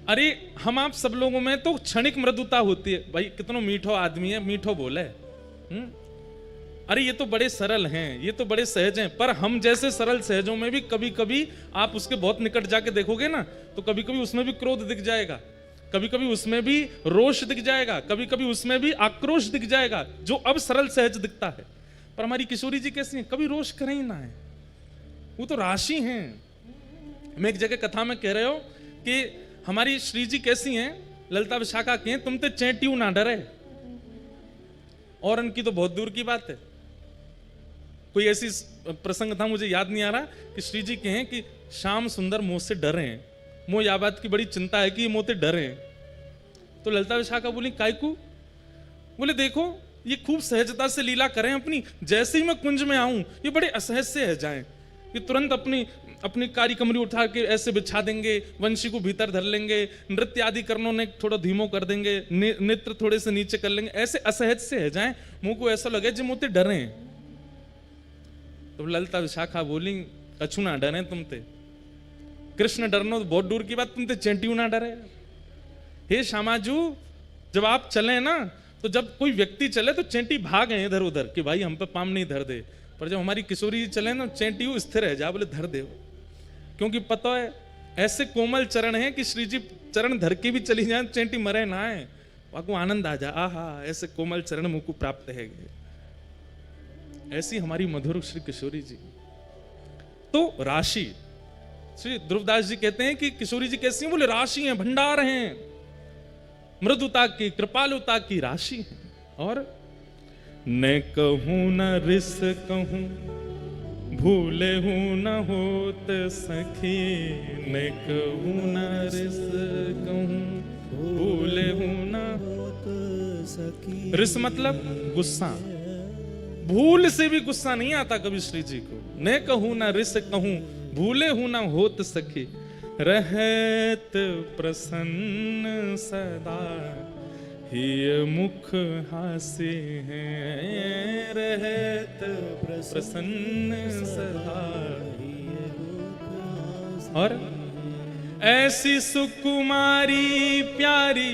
अरे हम आप सब लोगों में तो क्षणिक मृदुता होती है, भाई कितना मीठो आदमी है, मीठो बोले। अरे ये तो बड़े सरल हैं, ये तो बड़े सहज हैं, पर हम जैसे सरल सहजों में भी कभी कभी आप उसके बहुत निकट जाके देखोगे ना, तो कभी कभी उसमें भी क्रोध दिख जाएगा, कभी कभी उसमें भी रोष दिख जाएगा, कभी कभी उसमें भी आक्रोश दिख जाएगा, जो अब सरल सहज दिखता है। पर हमारी किशोरी जी कैसी हैं, कभी रोष करें ही ना है, वो तो राशि हैं। मैं एक जगह कथा में कह रहे हो कि हमारी श्री जी कैसी हैं, ललिता विशाखा की हैं, तुम तो चैंटियों ना डरे, और उनकी तो बहुत दूर की बात है। कोई ऐसी प्रसंग था, मुझे याद नहीं आ रहा, कि श्री जी कहें कि श्याम सुंदर मुझ से डरे हैं, मुझे या बात की बड़ी चिंता है कि ये मोते डरे हैं। तो ललिता विशाखा बोली कायकू? बोले देखो ये खूब सहजता से लीला करें अपनी, जैसे ही मैं कुंज में आऊं ये बड़े असहज से है जाएं, ये तुरंत अपनी कारी कमरी उठा के ऐसे बिछा देंगे, वंशी को भीतर धर लेंगे, नृत्य आदि करनों ने थोड़ा धीमो कर देंगे, नेत्र थोड़े से नीचे कर लेंगे, ऐसे असहज से है जाएं, मुंह को ऐसा लगे जो मोते डरे हैं। तो ललिता विशाखा बोली कछु ना डरे तुम ते, कृष्ण डरनो तो बहुत दूर की बात, तुम ते चेंटियों ना डरे। हे श्यामाजू, जब आप चले ना, तो जब कोई व्यक्ति चले तो चेंटी भाग गए इधर उधर कि भाई हम पे पाम नहीं धर दे, पर जब हमारी किशोरी जी चले ना, चेंटी स्थिर है जा, बोले धर दे, क्योंकि पता है ऐसे कोमल चरण हैं कि श्री जी चरण धर के भी चली जाए, चेंटी मरे ना है, आपको आनंद आ जा, आहा ऐसे कोमल चरण मुझको प्राप्त है। ऐसी हमारी मधुर श्री किशोरी जी। तो राशि, श्री ध्रुवदास जी कहते हैं कि किशोरी जी कैसी हैं, बोले राशि हैं, भंडार हैं, मृदुता की कृपालुता की राशि है। और न कहूं न रिस कहूं, भूले हूं न होत सखी, न कहूं न रिस कहूं, भूले हूं न होत सखी। रिस मतलब गुस्सा, भूल से भी गुस्सा नहीं आता कभी श्री जी को। न कहूं न रिस कहूं, भूले हूं न होत सखी, रहत प्रसन्न सदा, हिय मुख हासे हैं, रहत प्रसन्न सदा। और ऐसी सुकुमारी प्यारी,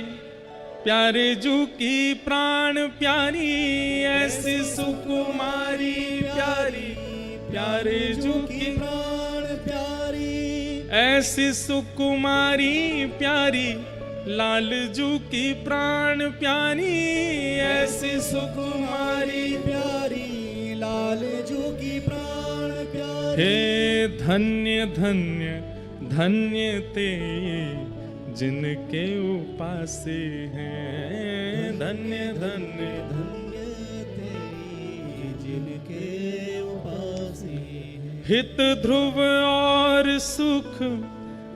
प्यारे जू की प्राण प्यारी, ऐसी सुकुमारी प्यारी, प्यारे जू की प्राण प्यारी, ऐसी सुकुमारी प्यारी, लाल जू की प्राण प्यारी, ऐसी सुकुमारी प्यारी, लाल जू की प्राण प्यारी। हे धन्य धन्य धन्य ते जिनके उपासे हैं, धन्य धन्य धन्य ते जिनके उपासे हैं। हित ध्रुव और सुख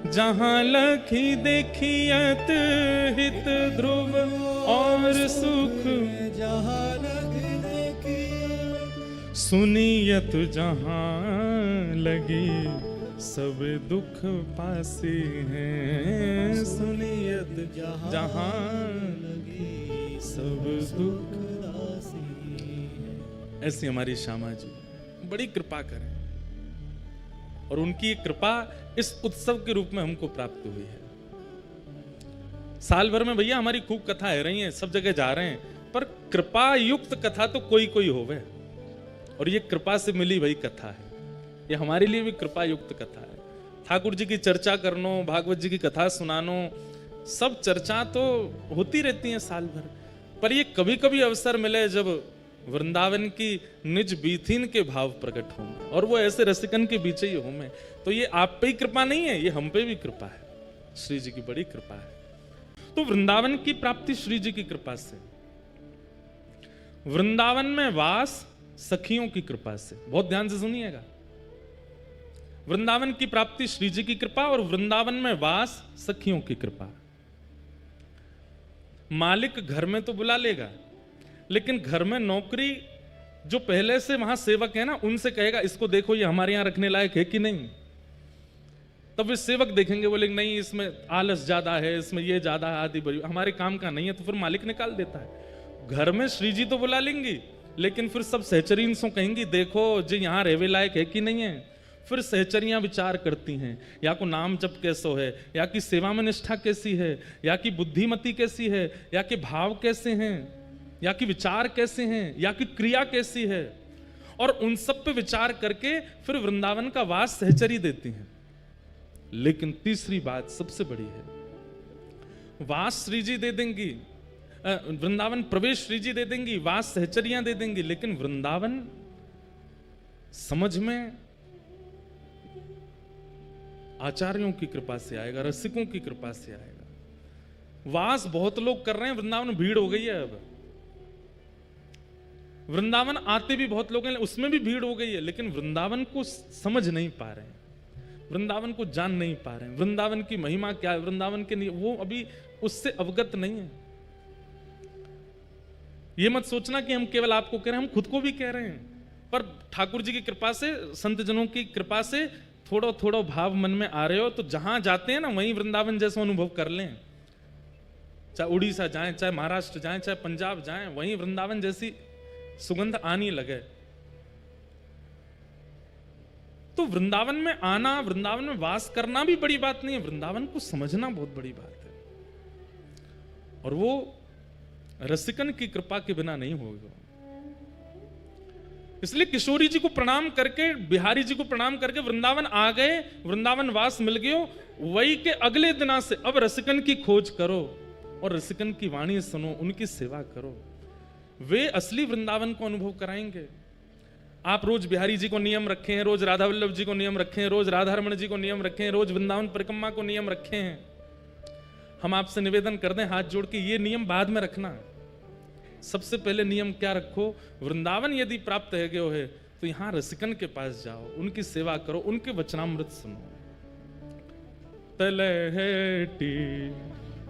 जहां लखी देखियत, हित ध्रुव और सुख जहां लखी देखियत, सुनियत जहां लगी सब दुख पासे हैं, सुनियत जहां लगी सब दुख पासे हैं। ऐसी हमारी श्यामा जी बड़ी कृपा करें, और उनकी कृपा इस उत्सव के रूप में हमको प्राप्त हुई है। साल भर में भैया हमारी खूब कथाएं रही हैं, सब जगह जा रहे हैं, पर कृपा युक्त कथा तो कोई कोई होवे, और ये कृपा से मिली वही कथा है, ये हमारे लिए भी कृपा युक्त कथा है। ठाकुर जी की चर्चा करनो, भागवत जी की कथा सुनानो, सब चर्चा तो होती रहती है साल भर, पर ये कभी कभी अवसर मिले जब वृंदावन की निज बीथिन के भाव प्रकट होंगे, और वो ऐसे रसिकन के बीच ही होंगे, तो ये आप पे ही कृपा नहीं है, ये हम पे भी कृपा है, श्री जी की बड़ी कृपा है। तो वृंदावन की प्राप्ति श्री जी की कृपा से, वृंदावन में वास सखियों की कृपा से। बहुत ध्यान से सुनिएगा, वृंदावन की प्राप्ति श्री जी की कृपा, और वृंदावन में वास सखियों की कृपा। मालिक घर में तो बुला लेगा, लेकिन घर में नौकरी जो पहले से वहां सेवक है ना, उनसे कहेगा इसको देखो ये हमारे यहां रखने लायक है कि नहीं, तब वे सेवक देखेंगे, बोलेंगे नहीं इसमें आलस ज्यादा है, इसमें ये ज्यादा है, आदि बड़ी हमारे काम का नहीं है, तो फिर मालिक निकाल देता है। घर में श्री जी तो बुला लेंगी, लेकिन फिर सब सहचरीन सो कहेंगी देखो जी यहाँ रहवे लायक है कि नहीं है, फिर सहचरियां विचार करती हैं, या को नाम जप कैसो है, या की सेवा में निष्ठा कैसी है, या की बुद्धिमती कैसी है, या के भाव कैसे हैं, या की विचार कैसे हैं, या की क्रिया कैसी है, और उन सब पे विचार करके फिर वृंदावन का वास सहचरी देती हैं। लेकिन तीसरी बात सबसे बड़ी है, वास श्री जी दे देंगी, वृंदावन प्रवेश श्री जी दे देंगी, वास सहचरियां दे देंगी, लेकिन वृंदावन समझ में आचार्यों की कृपा से आएगा, रसिकों की कृपा से आएगा। वास बहुत लोग कर रहे हैं, वृंदावन भीड़ हो गई है। अब वृंदावन आते भी बहुत लोग हैं, उसमें भी भीड़ हो गई है, लेकिन वृंदावन को समझ नहीं पा रहे हैं, वृंदावन को जान नहीं पा रहे हैं, वृंदावन की महिमा क्या है, वृंदावन के नहीं, वो अभी उससे अवगत नहीं है। ये मत सोचना कि हम केवल आपको कह रहे हैं, हम खुद को भी कह रहे हैं, पर ठाकुर जी की कृपा से, संत जनों की कृपा से थोड़ा थोड़ा भाव मन में आ रहे हो, तो जहां जाते हैं ना वहीं वृंदावन जैसा अनुभव कर लें। चाहे उड़ीसा जाएं, चाहे महाराष्ट्र जाएं, चाहे पंजाब जाएं, वहीं वृंदावन जैसी सुगंध आने लगे। तो वृंदावन में आना, वृंदावन में वास करना भी बड़ी बात नहीं है, वृंदावन को समझना बहुत बड़ी बात है, और वो रसिकन की कृपा के बिना नहीं होगा। इसलिए किशोरी जी को प्रणाम करके, बिहारी जी को प्रणाम करके वृंदावन आ गए, वृंदावन वास मिल गयो। वही के अगले दिना से अब रसिकन की खोज करो और रसिकन की वाणी सुनो, उनकी सेवा करो, वे असली वृंदावन को अनुभव कराएंगे। आप रोज बिहारी जी को नियम रखे हैं, रोज राधा वल्लभ जी को नियम रखे हैं, रोज राधा रमण जी को नियम रखे हैं, रोज वृंदावन परिक्रमा को नियम रखे हैं। हम आपसे निवेदन कर दें हाथ जोड़ के, ये नियम बाद में रखना। सबसे पहले नियम क्या रखो, वृंदावन यदि प्राप्त है गयो है तो यहां रसिकन के पास जाओ, उनकी सेवा करो, उनके वचनामृत सुनो। तलहटी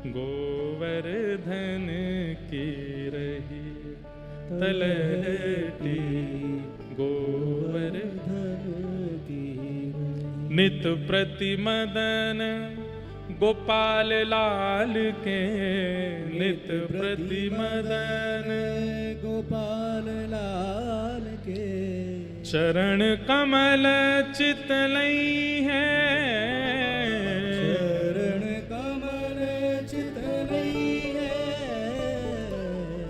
गोवर्धन की रही, तलहटी गोवर्धन की, नित प्रति मदन गोपाल लाल के, नित प्रति मदन गोपाल लाल के, चरण कमल चितलई है, चरण कमल चितलई है,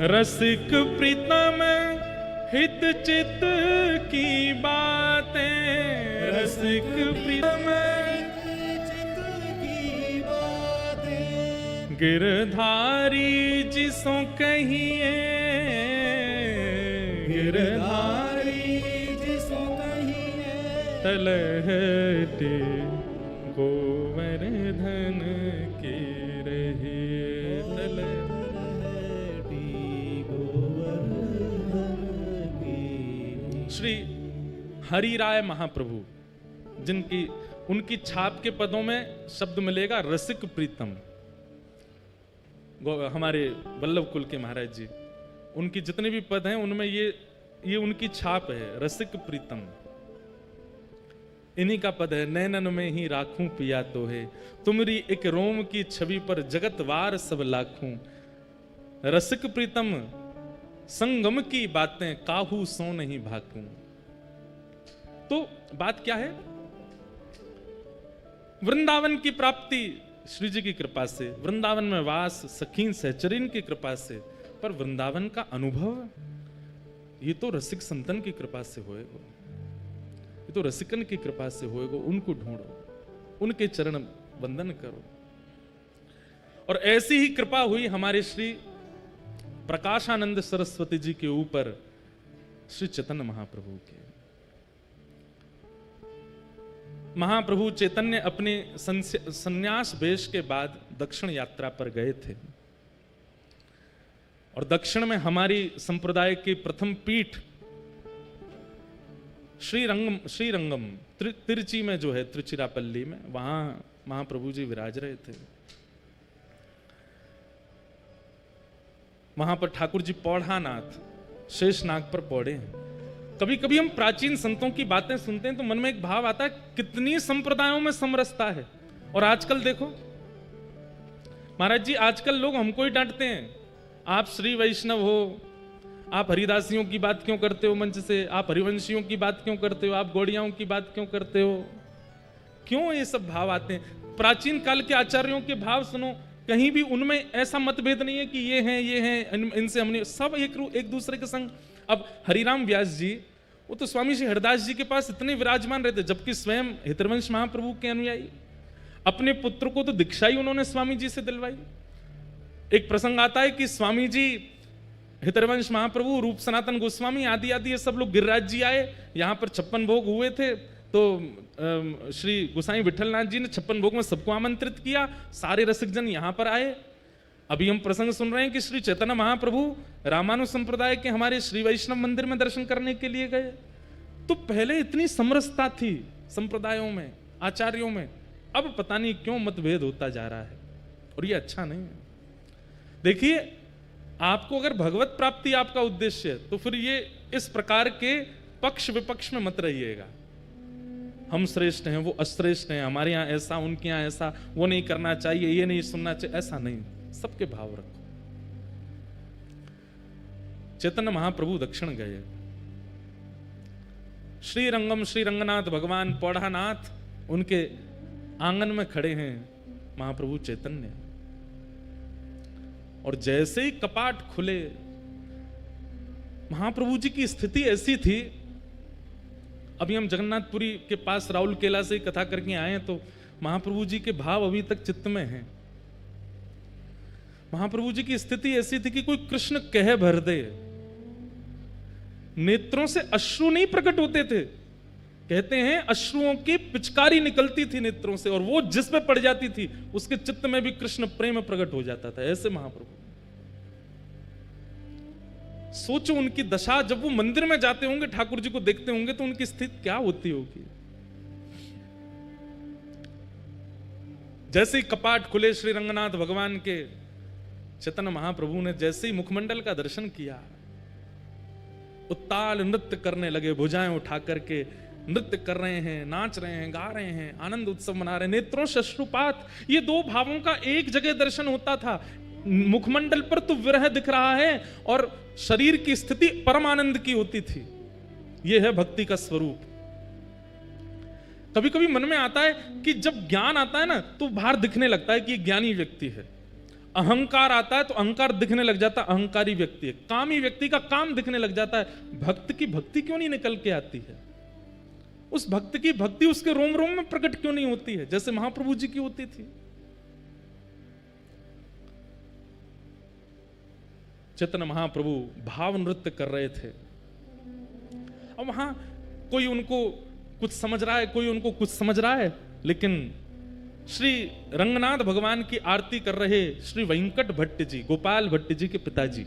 रसिक प्रीतम हित चित की बातें, रसिक प्रीतम गिरधारी जिसो कहिए, गिरधारी जिसो कहिए, तलहटी गोवर्धन की रही, तलहटी गोवर्धन की। श्री हरि राय महाप्रभु, जिनकी उनकी छाप के पदों में शब्द मिलेगा रसिक प्रीतम। हमारे वल्लभ कुल के महाराज जी, उनकी जितने भी पद हैं उनमें ये उनकी छाप है, रसिक प्रीतम। इन्हीं का पद है, नैनन में ही राखूं पिया तो है, तुमरी एक रोम की छवि पर जगत वार सब लाखूं, रसिक प्रीतम संगम की बातें काहू सो नहीं भाकूं। तो बात क्या है, वृंदावन की प्राप्ति श्री जी की कृपा से, वृंदावन में वास सखीन सहचरीन की कृपा से, पर वृंदावन का अनुभव ये तो रसिक संतन की कृपा से होएगा, ये तो रसिकन की कृपा से होएगा। उनको ढूंढो, उनके चरण वंदन करो। और ऐसी ही कृपा हुई हमारे श्री प्रकाशानंद सरस्वती जी के ऊपर, श्री चैतन्य महाप्रभु के। महाप्रभु चैतन्य अपने संन्यास वेश के बाद दक्षिण यात्रा पर गए थे, और दक्षिण में हमारी संप्रदाय की प्रथम पीठ श्रीरंगम तिरुचि में जो है, तिरुचिरापल्ली में, वहां महाप्रभु जी विराज रहे थे। वहां पर ठाकुर जी पौढ़ानाथ शेषनाग पर पौड़े हैं। कभी कभी हम प्राचीन संतों की बातें सुनते हैं तो मन में एक भाव आता है, कितनी संप्रदायों में समरसता है। और आजकल देखो महाराज जी, आजकल लोग हमको ही डांटते हैं, आप श्री वैष्णव हो, आप हरिदासियों की बात क्यों करते हो मंच से, आप हरिवंशियों की बात क्यों करते हो, आप गौड़ियाओं की बात क्यों करते हो? क्यों ये सब भाव आते हैं? प्राचीन काल के आचार्यों के भाव सुनो, कहीं भी उनमें ऐसा मतभेद नहीं है कि ये हैं इनसे हमने, सब एक दूसरे के संग। अब हरिराम व्यास जी, वो तो स्वामी श्री हरदास जी के पास इतने विराजमान रहते, जबकि स्वयं हितरवंश महाप्रभु के अनुयायी। अपने पुत्र को तो दीक्षा ही उन्होंने स्वामी जी से दिलवाई। एक प्रसंग आता है कि स्वामी जी, हितरवंश महाप्रभु, रूप सनातन गोस्वामी आदि आदि ये सब लोग, गिरिराज जी आए, यहाँ पर 56 भोग हुए थे, तो श्री गोसाई विठलनाथ जी ने 56 भोग में सबको आमंत्रित किया, सारे रसिकजन यहाँ पर आए। अभी हम प्रसंग सुन रहे हैं कि श्री चैतन्य महाप्रभु रामानु संप्रदाय के हमारे श्री वैष्णव मंदिर में दर्शन करने के लिए गए। तो पहले इतनी समरसता थी संप्रदायों में, आचार्यों में, अब पता नहीं क्यों मतभेद होता जा रहा है, और ये अच्छा नहीं है। देखिए, आपको अगर भगवत प्राप्ति आपका उद्देश्य है, तो फिर ये इस प्रकार के पक्ष विपक्ष में मत रहिएगा। हम श्रेष्ठ हैं, वो अश्रेष्ठ हैं, हमारे यहाँ ऐसा, उनके यहाँ ऐसा, वो नहीं करना चाहिए, ये नहीं सुनना चाहिए, ऐसा नहीं। सबके भाव रखो। चैतन्य महाप्रभु दक्षिण गए, श्रीरंगम श्री रंगनाथ भगवान पौढ़ानाथ उनके आंगन में खड़े हैं महाप्रभु चैतन्य, और जैसे ही कपाट खुले, महाप्रभु जी की स्थिति ऐसी थी। अभी हम जगन्नाथपुरी के पास राउल केला से कथा करके आए हैं, तो महाप्रभु जी के भाव अभी तक चित्त में हैं। महाप्रभु जी की स्थिति ऐसी थी कि कोई कृष्ण कह भर दे, नेत्रों से अश्रु नहीं प्रकट होते थे। कहते हैं अश्रुओं की पिचकारी निकलती थी नेत्रों से, और वो जिस पे पड़ जाती थी उसके चित्त में भी कृष्ण प्रेम प्रकट हो जाता था। ऐसे महाप्रभु, सोचो उनकी दशा, जब वो मंदिर में जाते होंगे, ठाकुर जी को देखते होंगे, तो उनकी स्थिति क्या होती होगी। जैसे ही कपाट खुले श्री रंगनाथ भगवान के, चैतन्य महाप्रभु ने जैसे ही मुखमंडल का दर्शन किया, उत्ताल नृत्य करने लगे, भुजाएं उठा करके नृत्य कर रहे हैं, नाच रहे हैं, गा रहे हैं, आनंद उत्सव मना रहे हैं, नेत्रों से अश्रुपात। ये दो भावों का एक जगह दर्शन होता था। मुखमंडल पर तो विरह दिख रहा है, और शरीर की स्थिति परम आनंद की होती थी। यह है भक्ति का स्वरूप। कभी कभी मन में आता है कि जब ज्ञान आता है ना, तो बाहर दिखने लगता है कि ये ज्ञानी व्यक्ति है। अहंकार आता है तो अहंकार दिखने लग जाता है, अहंकारी व्यक्ति है। कामी व्यक्ति का काम दिखने लग जाता है। भक्त की भक्ति क्यों नहीं निकल के आती है? उस भक्त की भक्ति उसके रोम रोम में प्रकट क्यों नहीं होती है, जैसे महाप्रभु जी की होती थी? चैतन्य महाप्रभु भाव नृत्य कर रहे थे। अब वहां कोई उनको कुछ समझ रहा है, कोई उनको कुछ समझ रहा है, लेकिन श्री रंगनाथ भगवान की आरती कर रहे श्री वेंकट भट्ट जी, गोपाल भट्ट जी के पिताजी,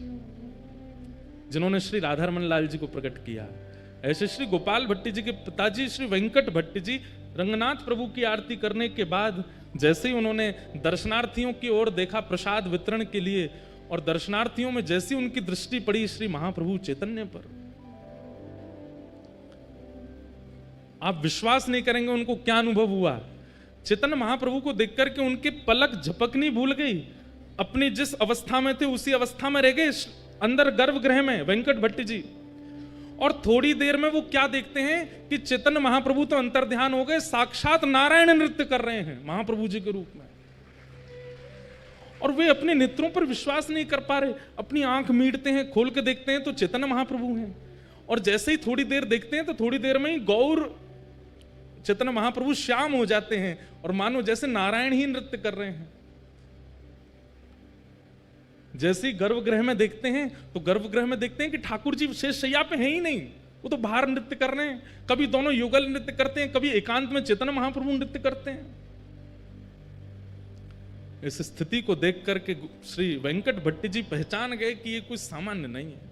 जिन्होंने श्री राधारमन लाल जी को प्रकट किया, ऐसे श्री गोपाल भट्ट जी के पिताजी श्री वेंकट भट्ट जी रंगनाथ प्रभु की आरती करने के बाद जैसे ही उन्होंने दर्शनार्थियों की ओर देखा प्रसाद वितरण के लिए, और दर्शनार्थियों में जैसी उनकी दृष्टि पड़ी श्री महाप्रभु चैतन्य पर, आप विश्वास नहीं करेंगे उनको क्या अनुभव हुआ। चैतन्य महाप्रभु को देख करके उनके पलक झपकनी भूल गई। अपनी जिस अवस्था में थे उसी अवस्था में रह गए, अंदर गर्भगृह में वेंकट भट्ट जी। और थोड़ी देर में वो क्या देखते हैं कि चैतन्य महाप्रभु तो अंतर्ध्यान हो गए, साक्षात नारायण नृत्य कर रहे हैं महाप्रभु जी के रूप में, और वे अपने नेत्रों पर विश्वास नहीं कर पा रहे। अपनी आंख मीटते हैं, खोल के देखते हैं तो चैतन्य महाप्रभु हैं। और जैसे ही थोड़ी देर देखते हैं तो थोड़ी देर में ही गौर चैतन्य महाप्रभु श्याम हो जाते हैं, और मानो जैसे नारायण ही नृत्य कर रहे हैं। जैसे ही गर्भगृह में देखते हैं तो गर्भगृह में देखते हैं कि ठाकुर जी शेष शैया पे हैं ही नहीं, वो तो बाहर नृत्य कर रहे हैं। कभी दोनों युगल नृत्य करते हैं, कभी एकांत में चैतन्य महाप्रभु नृत्य करते हैं। इस स्थिति को देख करके श्री वेंकट भट्ट जी पहचान गए कि ये कुछ सामान्य नहीं है।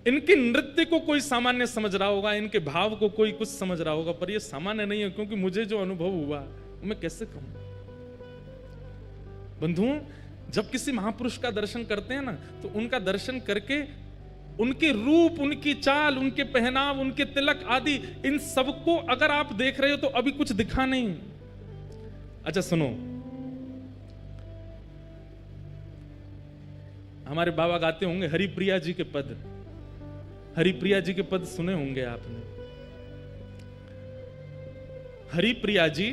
इनके नृत्य को कोई सामान्य समझ रहा होगा, इनके भाव को कोई कुछ समझ रहा होगा, पर ये सामान्य नहीं है, क्योंकि मुझे जो अनुभव हुआ मैं कैसे कहूं। बंधुओं, जब किसी महापुरुष का दर्शन करते हैं ना, तो उनका दर्शन करके उनके रूप, उनकी चाल, उनके पहनाव, उनके तिलक आदि, इन सबको अगर आप देख रहे हो तो अभी कुछ दिखा नहीं। अच्छा सुनो, हमारे बाबा गाते होंगे हरिप्रिया जी के पद, हरिप्रिया जी के पद सुने होंगे आपने। हरिप्रिया जी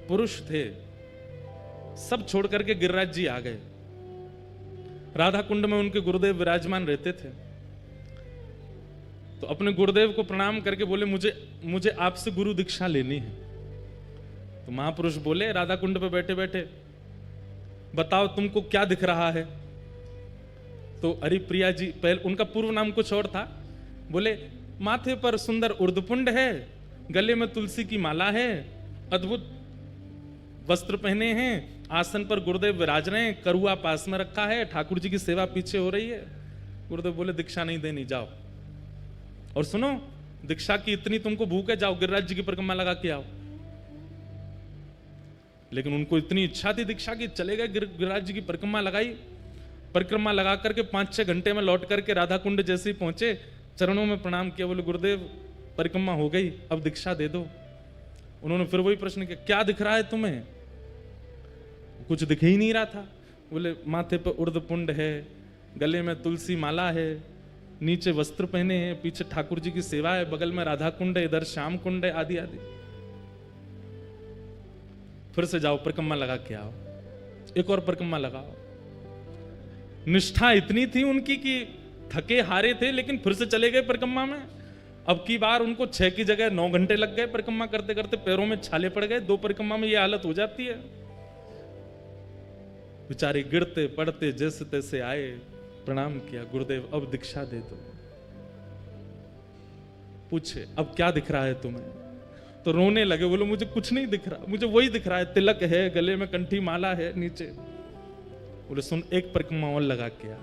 पुरुष थे, सब छोड़ करके गिरिराज जी आ गए। राधा कुंड में उनके गुरुदेव विराजमान रहते थे, तो अपने गुरुदेव को प्रणाम करके बोले मुझे आपसे गुरु दीक्षा लेनी है। तो महापुरुष बोले राधा कुंड पे बैठे बैठे, बताओ तुमको क्या दिख रहा है? तो हरिप्रिया जी, पहले उनका पूर्व नाम कुछ और था, बोले माथे पर सुंदर उर्दपुंड है, गले में तुलसी की माला है, अद्भुत वस्त्र पहने हैं, आसन पर गुरुदेव विराज रहे हैं, करुआ पास में रखा है, ठाकुर जी की सेवा पीछे हो रही है। गुरुदेव बोले दीक्षा नहीं देनी, जाओ। और सुनो, दीक्षा की इतनी तुमको भूख है, जाओ गिरिराज जी की परिक्रमा लगा के आओ। लेकिन उनको इतनी इच्छा थी दीक्षा की, चले गए गिरिराज जी की परिक्रमा लगाई। परिक्रमा लगा करके 5-6 घंटे में लौट करके राधा कुंड जैसे ही पहुंचे, चरणों में प्रणाम किया, बोले गुरुदेव परिक्रमा हो गई, अब दीक्षा दे दो। उन्होंने फिर वही प्रश्न किया, क्या दिख रहा है तुम्हें? कुछ दिख ही नहीं रहा था। बोले माथे पर उर्दपुंड है, गले में तुलसी माला है, नीचे वस्त्र पहने हैं, पीछे ठाकुर जी की सेवा है, बगल में राधा कुंड है, इधर श्याम कुंड है, आदि आदि। फिर से जाओ परिक्रमा लगा के आओ, एक और परिक्रमा लगाओ। निष्ठा इतनी थी उनकी कि थके हारे थे, लेकिन फिर से चले गए परिक्रमा में। अब की बार उनको 6 की जगह 9 घंटे लग गए परिक्रमा करते करते, पैरों में छाले पड़ गए। 2 परिक्रमा में ये हालत हो जाती है। बेचारे गिरते पड़ते जैसे तैसे आए, प्रणाम किया, गुरुदेव अब दीक्षा दे दो। पूछे अब क्या दिख रहा है तुम्हें? तो रोने लगे, बोलो मुझे कुछ नहीं दिख रहा, मुझे वही दिख रहा है, तिलक है, गले में कंठी माला है नीचे। बोले सुन, एक परिक्रमा और लगा के आ।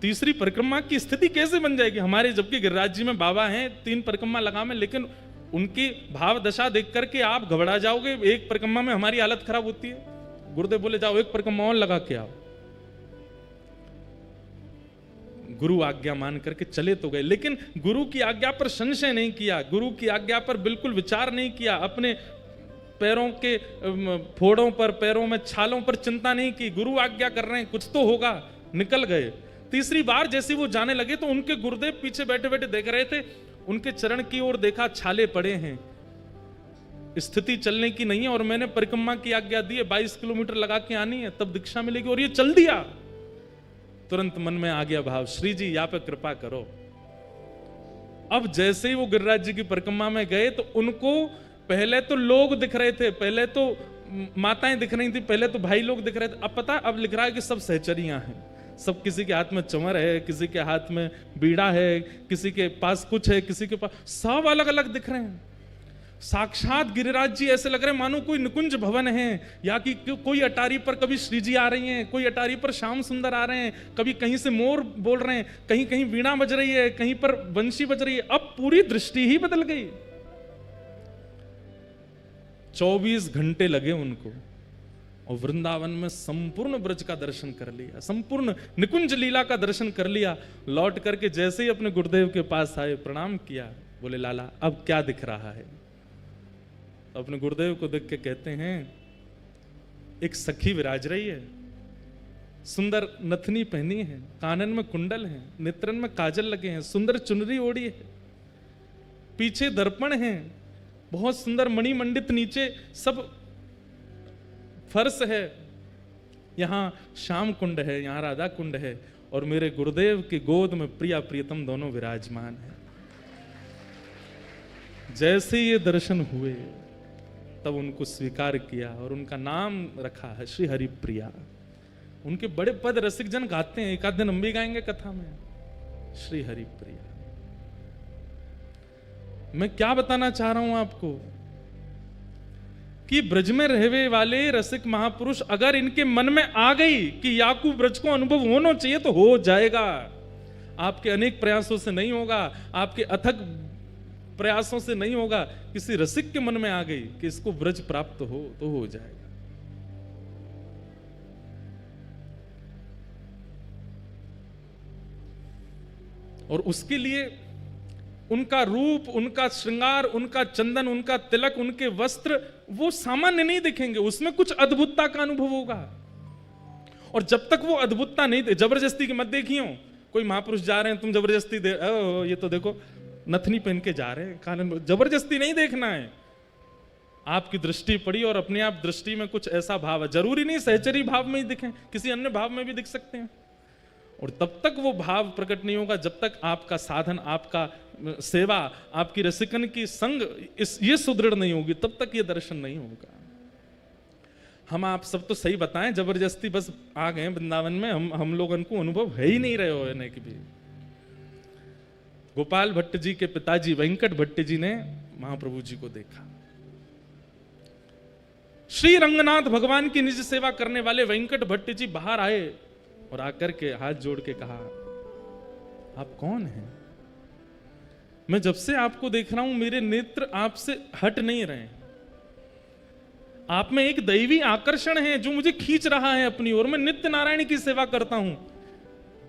तीसरी परिक्रमा की स्थिति कैसे बन जाएगी हमारे, जबकि गिरिराज जी में बाबा हैं, 3 परिक्रमा लगा में, लेकिन उनकी भाव दशा देख करके आप घबरा जाओगे। एक परिक्रमा में हमारी हालत खराब होती है। गुरुदेव बोले जाओ एक परिक्रमा और लगा के आओ। गुरु आज्ञा मान करके चले तो गए, लेकिन गुरु की आज्ञा पर संशय नहीं किया, गुरु की आज्ञा पर बिल्कुल विचार नहीं किया, अपने पैरों के फोड़ों पर, पैरों में छालों पर चिंता नहीं की। गुरु आज्ञा कर रहे हैं, कुछ तो होगा, निकल गए। तीसरी बार जैसे वो जाने लगे तो उनके गुरुदेव पीछे बैठे बैठे देख रहे थे, उनके चरण की ओर देखा, छाले पड़े हैं, स्थिति चलने की नहीं है, और मैंने परिक्रमा की आज्ञा दी है, 22 किलोमीटर लगा के आनी है, तब दीक्षा मिलेगी, और ये चल दिया। तुरंत मन में आ गया भाव, श्री जी यहाँ पे कृपा करो। अब जैसे ही वो गिरिराज जी की परिक्रमा में गए तो उनको पहले तो लोग दिख रहे थे, पहले तो माताएं दिख रही थी, पहले तो भाई लोग दिख रहे थे। अब पता, अब लिख रहा है कि सब सहचरियां हैं, सब किसी के हाथ में चमर है, किसी के हाथ में बीड़ा है, किसी के पास कुछ है, किसी के पास, सब अलग अलग दिख रहे हैं। साक्षात गिरिराज जी ऐसे लग रहे हैं मानो कोई निकुंज भवन है, या कि कोई अटारी पर कभी श्री जी आ रही हैं, कोई अटारी पर श्याम सुंदर आ रहे हैं, कभी कहीं से मोर बोल रहे हैं, कहीं कहीं वीणा बज रही है, कहीं पर बंशी बज रही है। अब पूरी दृष्टि ही बदल गई। 24 घंटे लगे उनको, और वृंदावन में संपूर्ण ब्रज का दर्शन कर लिया, संपूर्ण निकुंज लीला का दर्शन कर लिया। लौट करके जैसे ही अपने गुरुदेव के पास आए, प्रणाम किया, बोले लाला अब क्या दिख रहा है? तो अपने गुरुदेव को देख के कहते हैं, एक सखी विराज रही है, सुंदर नथनी पहनी है, कानन में कुंडल है, नेत्रन में काजल लगे हैं, सुंदर चुनरी ओढ़ी है, पीछे दर्पण है, बहुत सुंदर मणिमंडित नीचे सब फर्श है, यहां श्याम कुंड है, यहां राधा कुंड है, और मेरे गुरुदेव की गोद में प्रिया प्रियतम दोनों विराजमान है। जैसे ये दर्शन हुए तब उनको स्वीकार किया और उनका नाम रखा है श्री हरिप्रिया। उनके बड़े पद रसिक जन गाते हैं, एक आध दिन हम भी गाएंगे कथा में, श्री हरिप्रिया। मैं क्या बताना चाह रहा हूं आपको कि ब्रज में रहने वाले रसिक महापुरुष अगर इनके मन में आ गई कि याकू ब्रज को अनुभव होना चाहिए तो हो जाएगा। आपके अनेक प्रयासों से नहीं होगा, आपके अथक प्रयासों से नहीं होगा, किसी रसिक के मन में आ गई कि इसको ब्रज प्राप्त हो तो हो जाएगा। और उसके लिए उनका रूप, उनका श्रृंगार, उनका चंदन, उनका तिलक, उनके वस्त्र वो सामान्य नहीं दिखेंगे, उसमें कुछ अद्भुतता का अनुभव होगा। और जब तक वो अद्भुतता नहीं, जबरदस्ती की मत देखियो, कोई महापुरुष जा रहे हैं तुम जबरदस्ती ये तो देखो नथनी पहन के जा रहे हैं, कानून जबरदस्ती नहीं देखना है। आपकी दृष्टि पड़ी और अपने आप दृष्टि में कुछ ऐसा भाव है, जरूरी नहीं सहचरी भाव में ही दिखे, किसी अन्य भाव में भी दिख सकते हैं। और तब तक वो भाव प्रकट नहीं होगा जब तक आपका साधन, आपका सेवा, आपकी रसिकन की संग ये सुदृढ़ नहीं होगी, तब तक ये दर्शन नहीं होगा। हम आप सब तो सही बताएं, जबरदस्ती बस आ गए वृंदावन में, हम लोगों को अनुभव है ही नहीं रहे हो ने की भी। गोपाल भट्ट जी के पिताजी वेंकट भट्ट जी ने महाप्रभु जी को देखा। श्री रंगनाथ भगवान की निज सेवा करने वाले वेंकट भट्ट जी बाहर आए और आकर के हाथ जोड़ के कहा, आप कौन हैं? मैं जब से आपको देख रहा हूं मेरे नेत्र आपसे हट नहीं रहे। आप में एक दैवी आकर्षण है जो मुझे खींच रहा है अपनी ओर। मैं नित्य नारायण की सेवा करता हूं,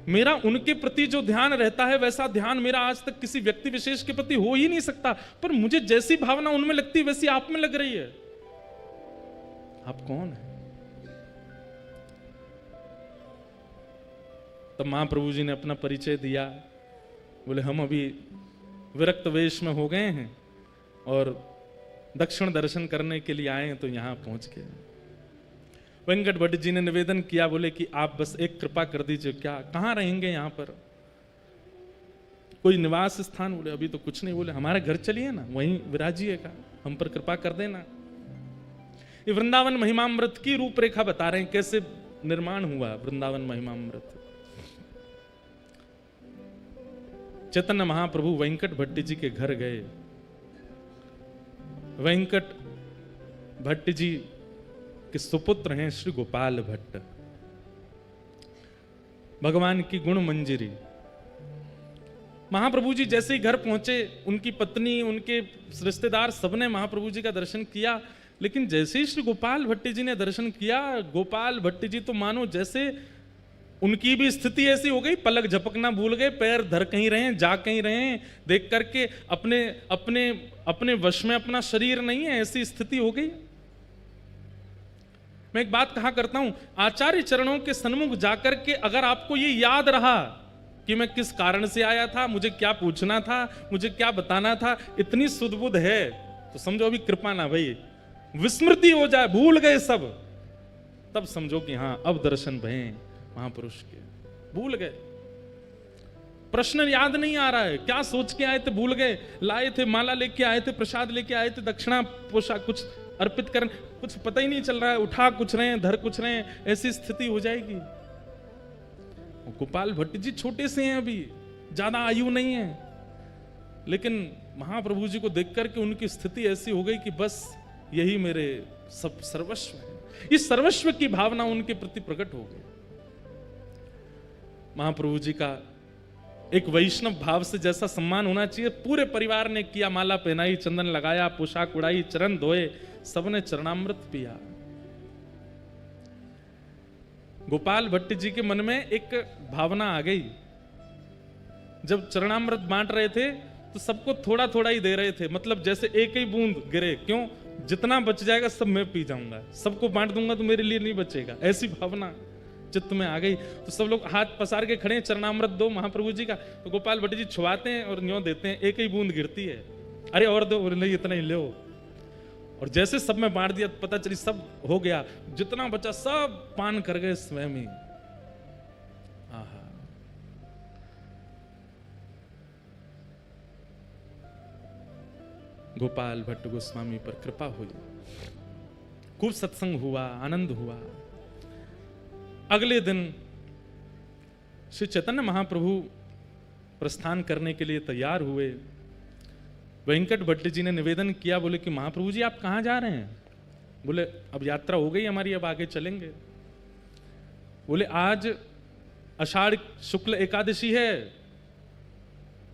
मेरा उनके प्रति जो ध्यान रहता है वैसा ध्यान मेरा आज तक किसी व्यक्ति विशेष के प्रति हो ही नहीं सकता, पर मुझे जैसी भावना उनमें लगती है वैसी आप में लग रही है। आप कौन है? तब महाप्रभु जी ने अपना परिचय दिया। बोले, हम अभी विरक्त वेश में हो गए हैं और दक्षिण दर्शन करने के लिए आए हैं, तो यहां पहुंच गए। वेंकट भट्ट जी ने निवेदन किया, बोले कि आप बस एक कृपा कर दीजिए, क्या कहां रहेंगे यहां पर? कोई निवास स्थान? बोले, अभी तो कुछ नहीं। बोले, हमारे घर चलिए ना, वहीं विराजिएगा, हम पर कृपा कर देना। ये वृंदावन महिमामृत की रूपरेखा बता रहे हैं, कैसे निर्माण हुआ वृंदावन महिमामृत। चैतन्य महाप्रभु वेंकट भट्ट जी के घर गए। वेंकट भट्ट जी के सुपुत्र हैं श्री गोपाल भट्ट, भगवान की गुण मंजरी। महाप्रभु जी जैसे ही घर पहुंचे, उनकी पत्नी, उनके रिश्तेदार सबने महाप्रभु जी का दर्शन किया, लेकिन जैसे ही श्री गोपाल भट्ट जी ने दर्शन किया, गोपाल भट्ट जी तो मानो जैसे उनकी भी स्थिति ऐसी हो गई, पलक झपकना भूल गए, पैर धर कहीं रहे, जा कहीं रहे, देख करके अपने अपने अपने वश में अपना शरीर नहीं है, ऐसी स्थिति हो गई। मैं एक बात कहा करता हूं, आचार्य चरणों के सन्मुख जाकर के अगर आपको ये याद रहा कि मैं किस कारण से आया था, मुझे क्या पूछना था, मुझे क्या बताना था, इतनी सुदबुद है, तो समझो अभी कृपा ना भाई, विस्मृति हो जाए, भूल गए सब, तब समझो कि हाँ अब दर्शन भये महापुरुष के। भूल गए, प्रश्न याद नहीं आ रहा है, क्या सोच के आए थे भूल गए, लाए थे माला लेके आए थे, प्रसाद लेके आए थे, दक्षिणा पोषा कुछ अर्पित करने, कुछ पता ही नहीं चल रहा है, उठा कुछ रहे हैं, धर कुछ रहे हैं, ऐसी स्थिति हो जाएगी। गोपाल भट्ट जी छोटे से हैं, अभी ज्यादा आयु नहीं है, लेकिन महाप्रभु जी को देख करके उनकी स्थिति ऐसी हो गई कि बस यही मेरे सब सर्वस्व है। इस सर्वस्व की भावना उनके प्रति प्रकट हो गई। महाप्रभु जी का एक वैष्णव भाव से जैसा सम्मान होना चाहिए, पूरे परिवार ने किया, माला पहनाई, चंदन लगाया, पोशाक उड़ाई, चरण धोए, सबने चरणामृत पिया। गोपाल भट्ट जी के मन में एक भावना आ गई, जब चरणामृत बांट रहे थे तो सबको थोड़ा थोड़ा ही दे रहे थे, मतलब जैसे एक ही बूंद गिरे, क्यों, जितना बच जाएगा सब मैं पी जाऊंगा, सबको बांट दूंगा तो मेरे लिए नहीं बचेगा, ऐसी भावना चित्त में आ गई। तो सब लोग हाथ पसार के खड़े हैं, चरणामृत दो महाप्रभु जी का, तो गोपाल भट्ट जी छुआते हैं और न्यों देते हैं, एक ही बूंद गिरती है, अरे और दो, नहीं इतना ही लो। और जैसे सब में बांट दिया, पता चली सब हो गया, जितना बचा सब पान कर गए स्वयं ही। आहा, गोपाल भट्ट गोस्वामी पर कृपा हुई, खूब सत्संग हुआ, आनंद हुआ। अगले दिन श्री चैतन्य महाप्रभु प्रस्थान करने के लिए तैयार हुए। वेंकट भट्ट जी ने निवेदन किया, बोले कि महाप्रभु जी आप कहां जा रहे हैं? बोले अब यात्रा हो गई हमारी, अब आगे चलेंगे। बोले आज आषाढ़ शुक्ल एकादशी है,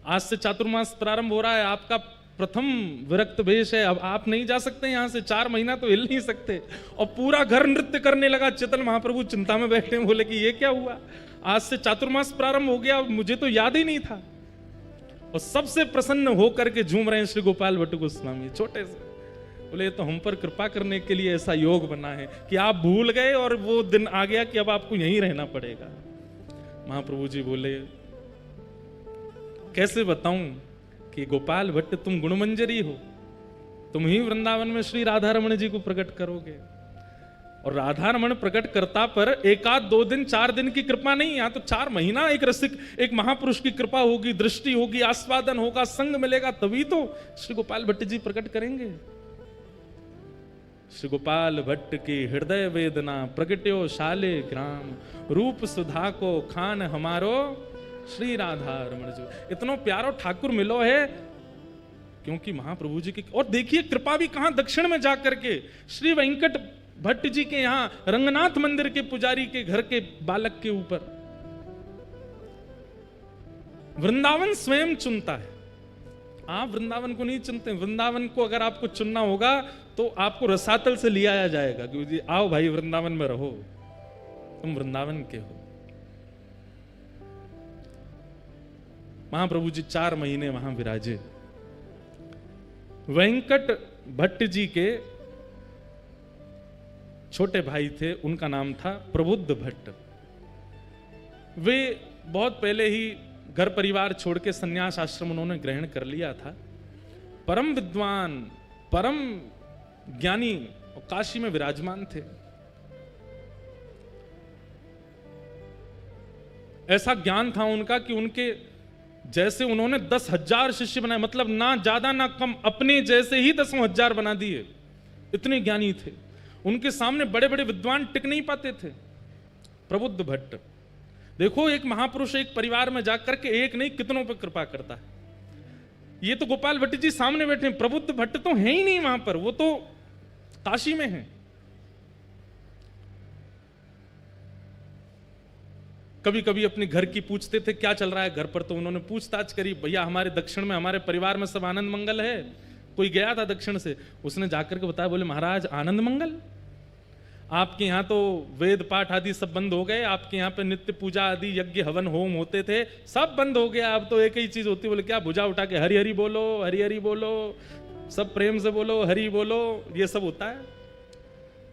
आज से चातुर्मास प्रारंभ हो रहा है, आपका प्रथम विरक्त वेश है, अब आप नहीं जा सकते यहां से, 4 महीना तो हिल नहीं सकते। और पूरा घर नृत्य करने लगा। चैतन्य महाप्रभु चिंता में बैठे, बोले कि ये क्या हुआ, आज से चातुर्मास प्रारंभ हो गया, मुझे तो याद ही नहीं था। और सबसे प्रसन्न होकर के झूम रहे हैं श्री गोपाल भट्ट गोस्वामी, छोटे से। बोले ये तो हम पर कृपा करने के लिए ऐसा योग बना है कि आप भूल गए और वो दिन आ गया कि अब आपको यहीं रहना पड़ेगा। महाप्रभु जी बोले कैसे बताऊं कि गोपाल भट्ट तुम गुणमंजरी हो, तुम ही वृंदावन में श्री राधा रमण जी को प्रकट करोगे। और राधा रमण प्रकट करता पर एक आध 2 दिन 4 दिन की कृपा नहीं, यहां तो 4 महीना एक रसिक एक महापुरुष की कृपा होगी, दृष्टि होगी, आस्वादन होगा, संग मिलेगा, तभी तो श्री गोपाल भट्ट जी प्रकट करेंगे। श्री गोपाल भट्ट की हृदय वेदना प्रगट्यो शाले ग्राम, रूप सुधा को खान हमारो श्री राधा रमण जी। इतना प्यारो ठाकुर मिलो है क्योंकि महाप्रभु जी की। और देखिए कृपा भी कहां, दक्षिण में जाकर के श्री वेंकट भट्ट जी के यहां रंगनाथ मंदिर के पुजारी के घर के बालक के ऊपर। वृंदावन स्वयं चुनता है, आप वृंदावन को नहीं चुनते। वृंदावन को अगर आपको चुनना होगा तो आपको रसातल से ले आया जाएगा कि आओ भाई वृंदावन में रहो, तुम वृंदावन के हो। महाप्रभु जी 4 महीने वहां विराजे। वेंकट भट्ट जी के छोटे भाई थे, उनका नाम था प्रबुद्ध भट्ट। वे बहुत पहले ही घर परिवार छोड़ के संन्यास आश्रम उन्होंने ग्रहण कर लिया था। परम विद्वान, परम ज्ञानी और काशी में विराजमान थे। ऐसा ज्ञान था उनका कि उनके जैसे उन्होंने 10,000 शिष्य बनाए, मतलब ना ज्यादा ना कम, अपने जैसे ही 10,000 बना दिए, इतने ज्ञानी थे। उनके सामने बड़े बड़े विद्वान टिक नहीं पाते थे। प्रबुद्ध भट्ट देखो, एक महापुरुष एक परिवार में जाकर के एक नहीं कितनों पर कृपा करता है। ये तो गोपाल भट्ट जी सामने बैठे हैं, प्रबुद्ध भट्ट तो है ही नहीं वहां पर, वो तो काशी में है। कभी कभी अपने घर की पूछते थे क्या चल रहा है घर पर, तो उन्होंने पूछताछ करी, भैया हमारे दक्षिण में हमारे परिवार में सब आनंद मंगल है। कोई गया था दक्षिण से, उसने जाकर के बताया, बोले महाराज आनंद मंगल, आपके यहाँ तो वेद पाठ आदि सब बंद हो गए, आपके यहाँ पे नित्य पूजा आदि यज्ञ हवन होम होते थे, सब बंद हो गया, अब तो एक ही चीज होती है। बोले क्या? भुजा उठा के हरि हरि बोलो, हरि हरि बोलो, सब प्रेम से बोलो, हरि बोलो, ये सब होता है।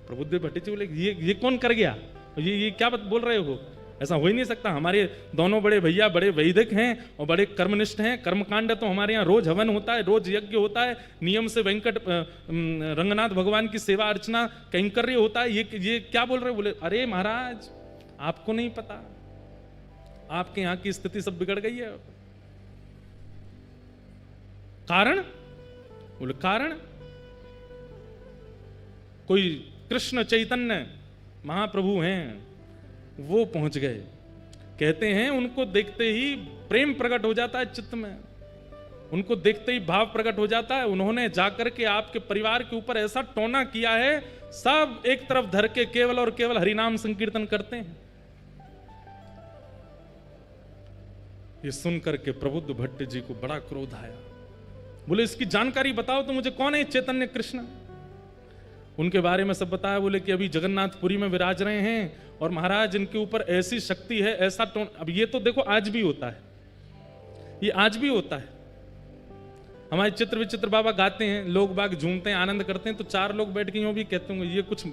प्रबुद्ध भट्ट जी बोले ये कौन कर गया, ये क्या बोल रहे हो, ऐसा हो ही नहीं सकता। हमारे दोनों बड़े भैया बड़े वैदिक हैं और बड़े कर्मनिष्ठ हैं, कर्मकांड तो हमारे यहाँ रोज हवन होता है, रोज यज्ञ होता है, नियम से वेंकट रंगनाथ भगवान की सेवा अर्चना कैंकर्य होता है, ये क्या बोल रहे हो? बोले अरे महाराज आपको नहीं पता, आपके यहाँ की स्थिति सब बिगड़ गई है। कारण? बोले कारण कोई कृष्ण चैतन्य महाप्रभु हैं, वो पहुंच गए। कहते हैं उनको देखते ही प्रेम प्रकट हो जाता है चित्त में, उनको देखते ही भाव प्रकट हो जाता है। उन्होंने जाकर के आपके परिवार के ऊपर ऐसा टोना किया है, सब एक तरफ धर के केवल और केवल हरिनाम संकीर्तन करते हैं। ये सुनकर के प्रबुद्ध भट्ट जी को बड़ा क्रोध आया। बोले इसकी जानकारी बताओ तो मुझे, कौन है चैतन्य कृष्ण? उनके बारे में सब बताया। बोले कि अभी जगन्नाथपुरी में विराज रहे हैं और महाराज इनके ऊपर ऐसी शक्ति है, ऐसा टोन। अब ये तो देखो आज भी होता है, ये आज भी होता है। हमारे चित्र विचित्र बाबा गाते हैं, लोग बाग झूमते हैं, आनंद करते हैं, तो 4 लोग बैठ के यूं भी कहते होंगे ये कुछ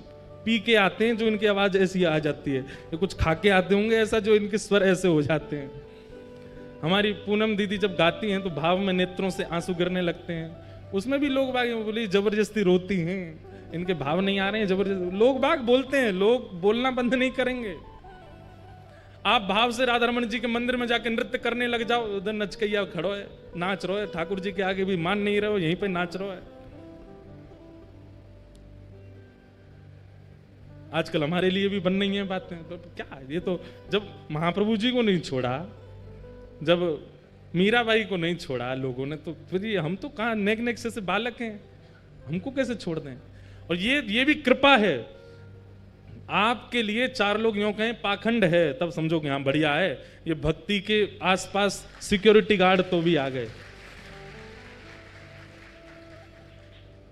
पी के आते हैं जो इनकी आवाज ऐसी आ जाती है, ये कुछ खा के आते होंगे ऐसा जो इनके स्वर ऐसे हो जाते हैं। हमारी पूनम दीदी जब गाती हैं तो भाव में नेत्रों से आंसू गिरने लगते हैं, उसमें भी लोग बाग बोले जबरदस्ती रोती हैं, इनके भाव नहीं आ रहे हैं, जबरदस्ती। लोग बाग बोलते हैं, लोग बोलना बंद नहीं करेंगे। आप भाव से राधा रमन जी के मंदिर में जाके नृत्य करने लग जाओ, उधर नचकैया खड़ो है, नाच रहो है, ठाकुर जी के आगे भी मान नहीं रहे हो, यहीं पे नाच रहो है। आजकल हमारे लिए भी बन रही है बातें, तो क्या ये तो जब महाप्रभु जी को नहीं छोड़ा, जब मीराबाई को नहीं छोड़ा लोगों ने, तो फिर ये हम तो कहाँ नेक नेक से बालक हैं, हमको कैसे छोड़ दें? और ये भी कृपा है आपके लिए। 4 लोग यूं कहें पाखंड है तब समझो कि हाँ बढ़िया है, ये भक्ति के आसपास सिक्योरिटी गार्ड तो भी आ गए।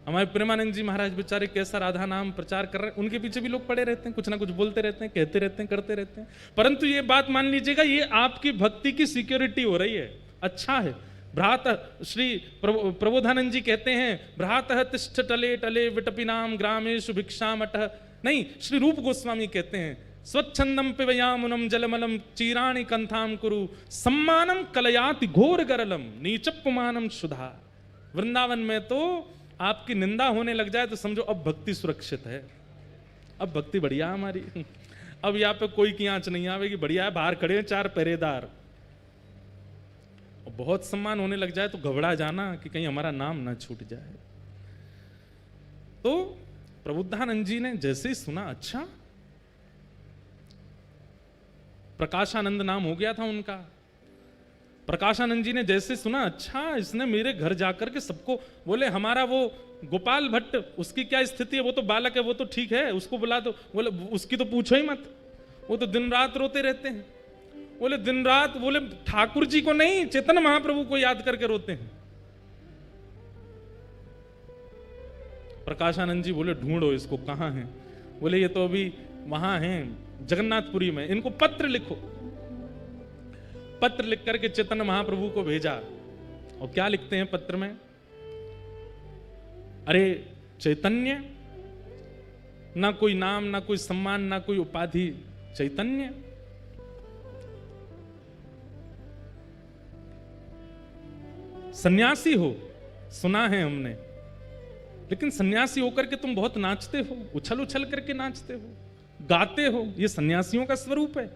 हमारे प्रेमानंद जी महाराज बेचारे कैसा राधा नाम प्रचार कर रहे हैं, उनके पीछे भी लोग पड़े रहते हैं, कुछ ना कुछ बोलते रहते हैं, कहते रहते हैं, करते रहते हैं। परंतु ये बात मान लीजिएगा, ये आपकी भक्ति की सिक्योरिटी हो रही है, अच्छा है। भ्रात श्री प्रबोधानंद जी कहते हैं भ्रातः तिष्ठ टले टले विटपिनाम ग्रामेषु भिक्षामटः। नहीं, श्री रूप गोस्वामी कहते हैं स्वच्छंदम पिबयामुनम जलमलम चीराणि कंथाम कुरु सम्मानम कलयाति घोर गरलम नीचपुमानम सुधा। वृंदावन में तो आपकी निंदा होने लग जाए तो समझो अब भक्ति सुरक्षित है, अब भक्ति बढ़िया हमारी, अब यहाँ पे कोई की आंच नहीं आवेगी, बढ़िया है। बाहर खड़े हैं 4 पहरेदार, और बहुत सम्मान होने लग जाए तो घबरा जाना कि कहीं हमारा नाम ना छूट जाए। तो प्रबुद्धानंद जी ने जैसे ही सुना, अच्छा प्रकाशानंद नाम हो गया था उनका, प्रकाशानंद जी ने जैसे सुना, अच्छा इसने मेरे घर जाकर के सबको, बोले हमारा वो गोपाल भट्ट उसकी क्या स्थिति है, वो तो बालक है, वो तो ठीक है, उसको बुला दो। बोले उसकी तो पूछो ही मत, वो तो दिन रात रोते रहते हैं। बोले दिन रात, बोले ठाकुर जी को नहीं, चेतन महाप्रभु को याद करके रोते हैं। प्रकाशानंद जी बोले ढूंढो इसको, कहां है? बोले ये तो अभी वहां हैं जगन्नाथपुरी में, इनको पत्र लिखो। पत्र लिख करके चेतन महाप्रभु को भेजा, और क्या लिखते हैं पत्र में? अरे चैतन्य, ना कोई नाम, ना कोई सम्मान, ना कोई उपाधि, चैतन्य। सन्यासी हो, सुना है हमने, लेकिन सन्यासी होकर के तुम बहुत नाचते हो, उछल उछल करके नाचते हो, गाते हो, ये सन्यासियों का स्वरूप है।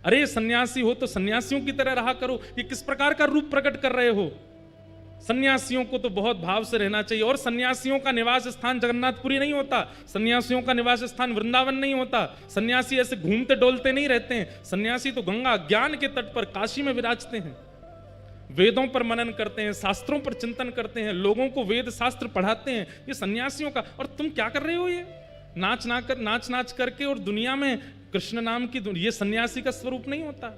अरे सन्यासी हो तो सन्यासियों की तरह रहा करो, ये किस प्रकार का रूप प्रकट कर रहे हो? सन्यासियों को तो बहुत भाव से रहना चाहिए, और सन्यासियों का निवास स्थान जगन्नाथपुरी नहीं होता, सन्यासियों का निवास स्थान वृंदावन नहीं होता। सन्यासी ऐसे घूमते डोलते नहीं रहते हैं, सन्यासी तो गंगा ज्ञान के तट पर काशी में विराजते हैं, वेदों पर मनन करते हैं, शास्त्रों पर चिंतन करते हैं, लोगों को वेद शास्त्र पढ़ाते हैं, ये सन्यासियों का। और तुम क्या कर रहे हो? ये नाच नाच करके और दुनिया में कृष्ण नाम की, ये सन्यासी का स्वरूप नहीं होता।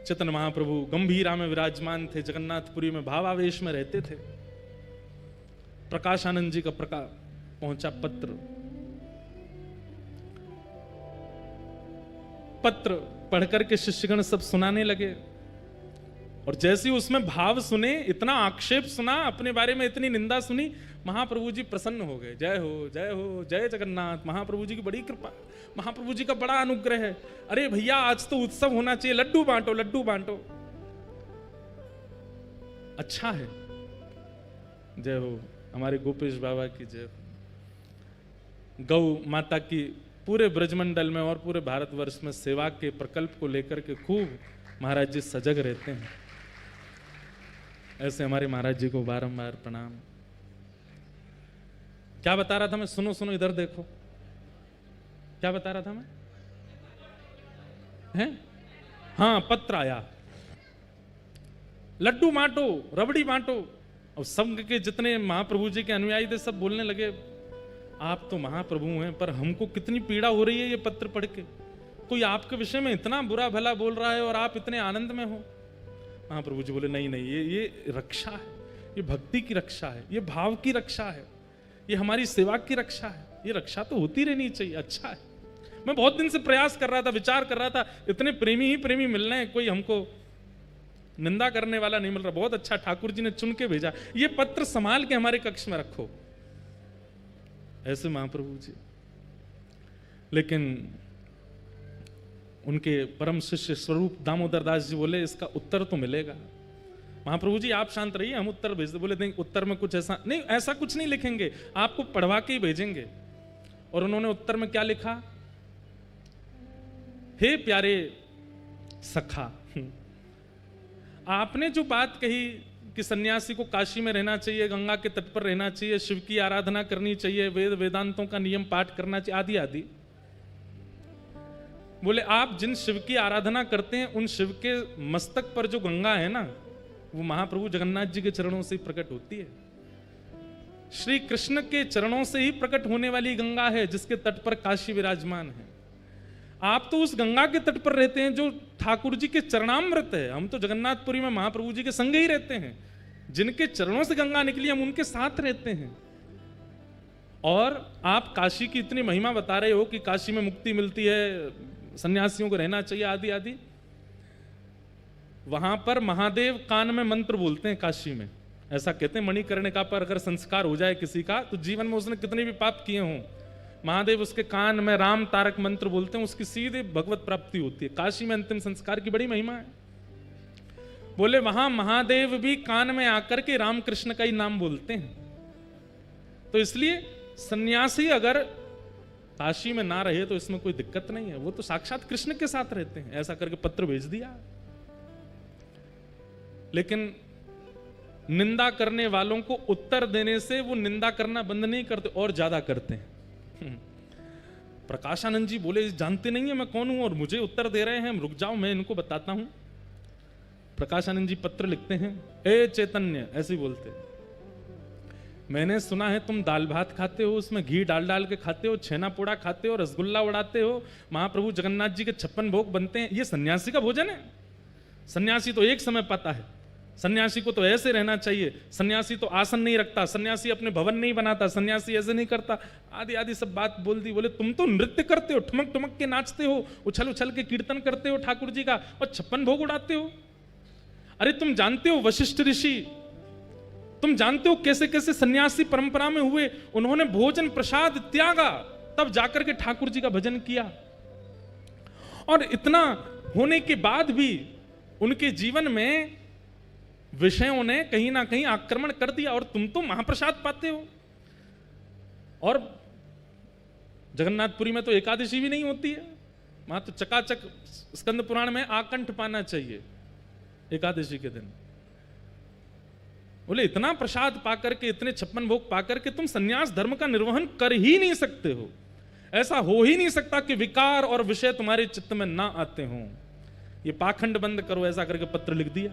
चेतन महाप्रभु गंभीरा में विराजमान थे, जगन्नाथपुरी में भावावेश में रहते थे। प्रकाशानंद जी का पहुंचा पत्र, पत्र पढ़कर के शिष्यगण सब सुनाने लगे, और जैसे ही उसमें भाव सुने, इतना आक्षेप सुना, अपने बारे में इतनी निंदा सुनी, महाप्रभु जी प्रसन्न हो गए। जय हो जय हो जय जगन्नाथ, महाप्रभु जी की बड़ी कृपा, महाप्रभु जी का बड़ा अनुग्रह है। अरे भैया आज तो उत्सव होना चाहिए, लड्डू बांटो लड्डू बांटो। अच्छा है, जय हो हमारे गोपेश बाबा की जय हो। गौ माता की पूरे ब्रजमंडल में और पूरे भारतवर्ष में सेवा के प्रकल्प को लेकर के खूब महाराज जी सजग रहते हैं। ऐसे हमारे महाराज जी को बारंबार प्रणाम। क्या बता रहा था मैं? सुनो सुनो, इधर देखो, क्या बता रहा था मैं? हैं? हाँ, पत्र आया, लड्डू बांटो, रबड़ी बांटो। और संघ के जितने महाप्रभु जी के अनुयायी थे सब बोलने लगे, आप तो महाप्रभु हैं, पर हमको कितनी पीड़ा हो रही है ये पत्र पढ़ के। कोई आपके विषय में इतना बुरा भला बोल रहा है और आप इतने आनंद में हो। महाप्रभु जी बोले नहीं नहीं, ये रक्षा है, ये भक्ति की रक्षा है, ये भाव की रक्षा है, ये हमारी सेवा की रक्षा है, ये रक्षा तो होती रहनी चाहिए। अच्छा है, मैं बहुत दिन से प्रयास कर रहा था, विचार कर रहा था, इतने प्रेमी ही प्रेमी मिल रहे हैं, कोई हमको निंदा करने वाला नहीं मिल रहा। बहुत अच्छा, ठाकुर जी ने चुन के भेजा, ये पत्र संभाल के हमारे कक्ष में रखो। ऐसे महाप्रभु जी। लेकिन उनके परम शिष्य स्वरूप दामोदर दास जी बोले इसका उत्तर तो मिलेगा। महाप्रभु जी आप शांत रहिए, हम उत्तर भेज दे। बोले नहीं, उत्तर में कुछ ऐसा नहीं, ऐसा कुछ नहीं लिखेंगे, आपको पढ़वा के ही भेजेंगे। और उन्होंने उत्तर में क्या लिखा? हे प्यारे सखा, आपने जो बात कही कि सन्यासी को काशी में रहना चाहिए, गंगा के तट पर रहना चाहिए, शिव की आराधना करनी चाहिए, वेद वेदांतों का नियम पाठ करना चाहिए, आदि आदि। बोले आप जिन शिव की आराधना करते हैं उन शिव के मस्तक पर जो गंगा है ना, वो महाप्रभु जगन्नाथ जी के चरणों से ही प्रकट होती है। श्री कृष्ण के चरणों से ही प्रकट होने वाली गंगा है जिसके तट पर काशी विराजमान है। आप तो उस गंगा के तट पर रहते हैं जो ठाकुर जी के चरणामृत है। हम तो जगन्नाथपुरी में महाप्रभु जी के संग ही रहते हैं, जिनके चरणों से गंगा निकली हम उनके साथ रहते हैं। और आप काशी की इतनी महिमा बता रहे हो कि काशी में मुक्ति मिलती है, सन्यासियों को रहना चाहिए, आदि आदि। वहां पर महादेव कान में मंत्र बोलते हैं काशी में। ऐसा कहते हैं मणिकर्णिका पर अगर संस्कार हो जाए किसी का तो जीवन में उसने कितने भी पाप किए हों, महादेव उसके कान में राम तारक मंत्र बोलते हैं, उसकी सीधे भगवत प्राप्ति होती है। काशी में अंतिम संस्कार की बड़ी महिमा है। बोले वहां महादेव भी कान में आकर के रामकृष्ण का ही नाम बोलते हैं। तो इसलिए सन्यासी अगर काशी में ना रहे तो इसमें कोई दिक्कत नहीं है, वो तो साक्षात कृष्ण के साथ रहते हैं। ऐसा करके पत्र भेज दिया। लेकिन निंदा करने वालों को उत्तर देने से वो निंदा करना बंद नहीं करते और ज्यादा करते हैं। प्रकाशानंद जी बोले जानते नहीं है मैं कौन हूं और मुझे उत्तर दे रहे हैं, रुक जाओ मैं इनको बताता हूं। प्रकाशानंद जी पत्र लिखते हैं, ए चैतन्य, ऐसे ही बोलते, मैंने सुना है तुम दाल भात खाते हो, उसमें घी डाल डाल के खाते हो, छेना पोड़ा खाते हो, रसगुल्ला उड़ाते हो, महाप्रभु जगन्नाथ जी के 56 भोग बनते हैं, ये सन्यासी का भोजन है? सन्यासी तो एक समय पाता है, सन्यासी को तो ऐसे रहना चाहिए, सन्यासी तो आसन नहीं रखता, सन्यासी अपने भवन नहीं बनाता, सन्यासी ऐसे नहीं करता, आदि आदि सब बात बोल दी। बोले तुम तो नृत्य करते हो, ठुमक ठुमक के नाचते हो, उछल उछल के कीर्तन करते हो ठाकुर जी का और 56 भोग उड़ाते हो। अरे तुम जानते हो वशिष्ठ ऋषि, तुम जानते हो कैसे कैसे सन्यासी परंपरा में हुए, उन्होंने भोजन प्रसाद त्यागा तब जाकर के ठाकुर जी का भजन किया। और इतना होने के बाद भी उनके जीवन में विषयों ने कहीं ना कहीं आक्रमण कर दिया और तुम तो महाप्रसाद पाते हो। और जगन्नाथपुरी में तो एकादशी भी नहीं होती है, वहां तो चकाचक स्कंद पुराण में आकंठ पाना चाहिए एकादशी के दिन। बोले इतना प्रसाद पाकर के, इतने 56 भोग पाकर के तुम सन्यास धर्म का निर्वहन कर ही नहीं सकते हो। ऐसा हो ही नहीं सकता कि विकार और विषय तुम्हारे चित्त में ना आते हों। ये पाखंड बंद करो, ऐसा करके पत्र लिख दिया।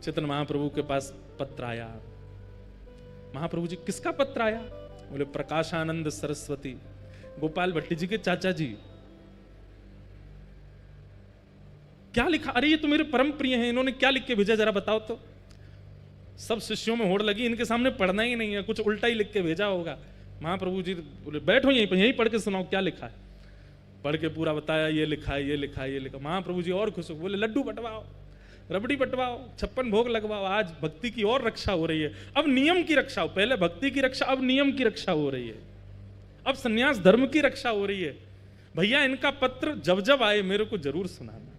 चैतन्य महाप्रभु के पास पत्र आया। महाप्रभु जी किसका पत्र आया? बोले प्रकाशानंद सरस्वती, गोपाल भट्टी जी के चाचा जी। क्या लिखा? अरे ये तो मेरे परम प्रिय हैं, इन्होंने क्या लिख के भेजा जरा बताओ तो। सब शिष्यों में होड़ लगी, इनके सामने पढ़ना ही नहीं है, कुछ उल्टा ही लिख के भेजा होगा। महाप्रभु जी बोले बैठो यहीं पर, यहीं पढ़ के सुनाओ क्या लिखा है। पढ़ के पूरा बताया, ये लिखा है, ये लिखा है, ये लिखा। महाप्रभु जी और खुश हो, बोले लड्डू बंटवाओ, रबड़ी बंटवाओ, 56 भोग लगवाओ, आज भक्ति की और रक्षा हो रही है। अब नियम की रक्षा हो, पहले भक्ति की रक्षा, अब नियम की रक्षा हो रही है, अब सन्यास धर्म की रक्षा हो रही है। भैया इनका पत्र जब जब आए मेरे को जरूर सुनाना।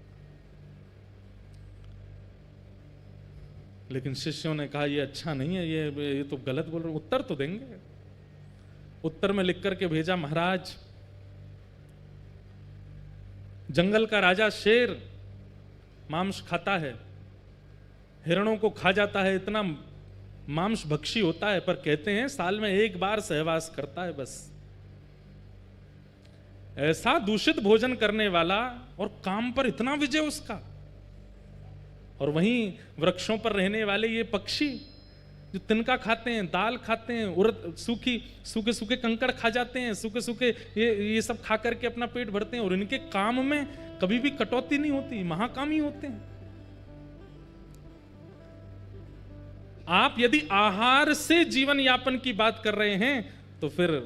लेकिन शिष्यों ने कहा ये अच्छा नहीं है, ये तो गलत बोल रहे, उत्तर तो देंगे। उत्तर में लिख करके भेजा, महाराज जंगल का राजा शेर मांस खाता है, हिरणों को खा जाता है, इतना मांस भक्षी होता है, पर कहते हैं साल में एक बार सहवास करता है बस। ऐसा दूषित भोजन करने वाला और काम पर इतना विजय उसका। और वहीं वृक्षों पर रहने वाले ये पक्षी जो तिनका खाते हैं, दाल खाते हैं, उड़द सूखे सूखे कंकड़ खा जाते हैं, सूखे सूखे ये सब खा करके अपना पेट भरते हैं और इनके काम में कभी भी कटौती नहीं होती, महाकामी होते हैं। आप यदि आहार से जीवन यापन की बात कर रहे हैं तो फिर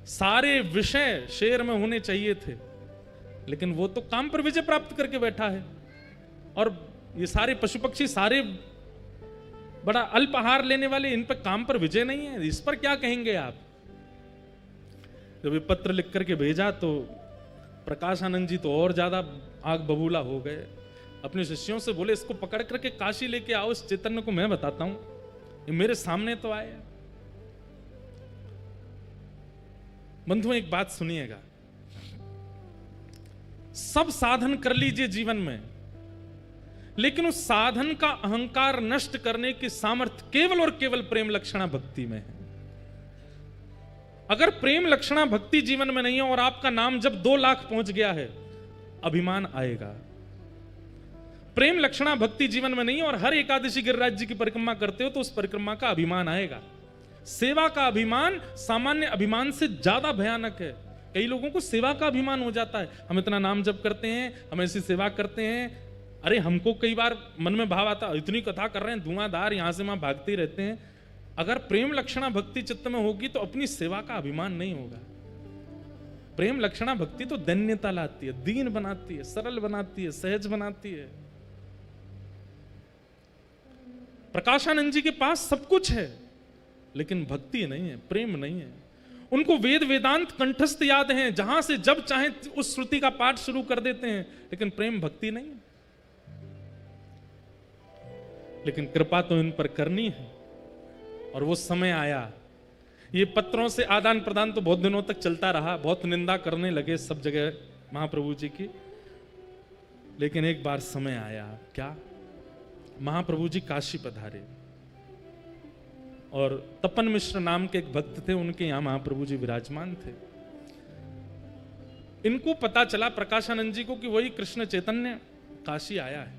सारे विषय शेर में होने चाहिए थे, लेकिन वो तो काम पर विजय प्राप्त करके बैठा है। और ये सारे पशु पक्षी सारे बड़ा अल्प आहार लेने वाले, इन पर काम पर विजय नहीं है, इस पर क्या कहेंगे आप? जब ये पत्र लिख करके भेजा तो प्रकाशानंद जी तो और ज्यादा आग बबूला हो गए। अपने शिष्यों से बोले इसको पकड़ करके काशी लेके आओ, इस चैतन्य को मैं बताता हूं, ये मेरे सामने तो आए। बंधुओं एक बात सुनिएगा, सब साधन कर लीजिए जीवन में, लेकिन उस साधन का अहंकार नष्ट करने की सामर्थ्य केवल और केवल प्रेम लक्षणा भक्ति में है। अगर प्रेम लक्षणा भक्ति जीवन में नहीं है और आपका नाम जब 2 लाख पहुंच गया है, अभिमान आएगा। प्रेम लक्षणा भक्ति जीवन में नहीं है और हर एकादशी गिरिराज जी की परिक्रमा करते हो तो उस परिक्रमा का अभिमान आएगा। सेवा का अभिमान सामान्य अभिमान से ज्यादा भयानक है। कई लोगों को सेवा का अभिमान हो जाता है, हम इतना नाम जप करते हैं, हम ऐसी सेवा करते हैं। अरे हमको कई बार मन में भाव आता, इतनी कथा कर रहे हैं, धुआंधार यहां से वहां भागते ही रहते हैं। अगर प्रेम लक्षणा भक्ति चित्त में होगी तो अपनी सेवा का अभिमान नहीं होगा। प्रेम लक्षणा भक्ति तो दैन्यता लाती है, दीन बनाती है, सरल बनाती है, सहज बनाती है। प्रकाशानंद जी के पास सब कुछ है, लेकिन भक्ति नहीं है, प्रेम नहीं है। उनको वेद वेदांत कंठस्थ याद हैं, जहां से जब चाहे उस श्रुति का पाठ शुरू कर देते हैं, लेकिन प्रेम भक्ति नहीं है। लेकिन कृपा तो इन पर करनी है, और वो समय आया। ये पत्रों से आदान प्रदान तो बहुत दिनों तक चलता रहा, बहुत निंदा करने लगे सब जगह महाप्रभु जी की, लेकिन एक बार समय आया। क्या? महाप्रभु जी काशी पधारे, और तपन मिश्र नाम के एक भक्त थे, उनके यहां महाप्रभु जी विराजमान थे। इनको पता चला प्रकाशानंद जी को कि वही कृष्ण चैतन्य काशी आया है।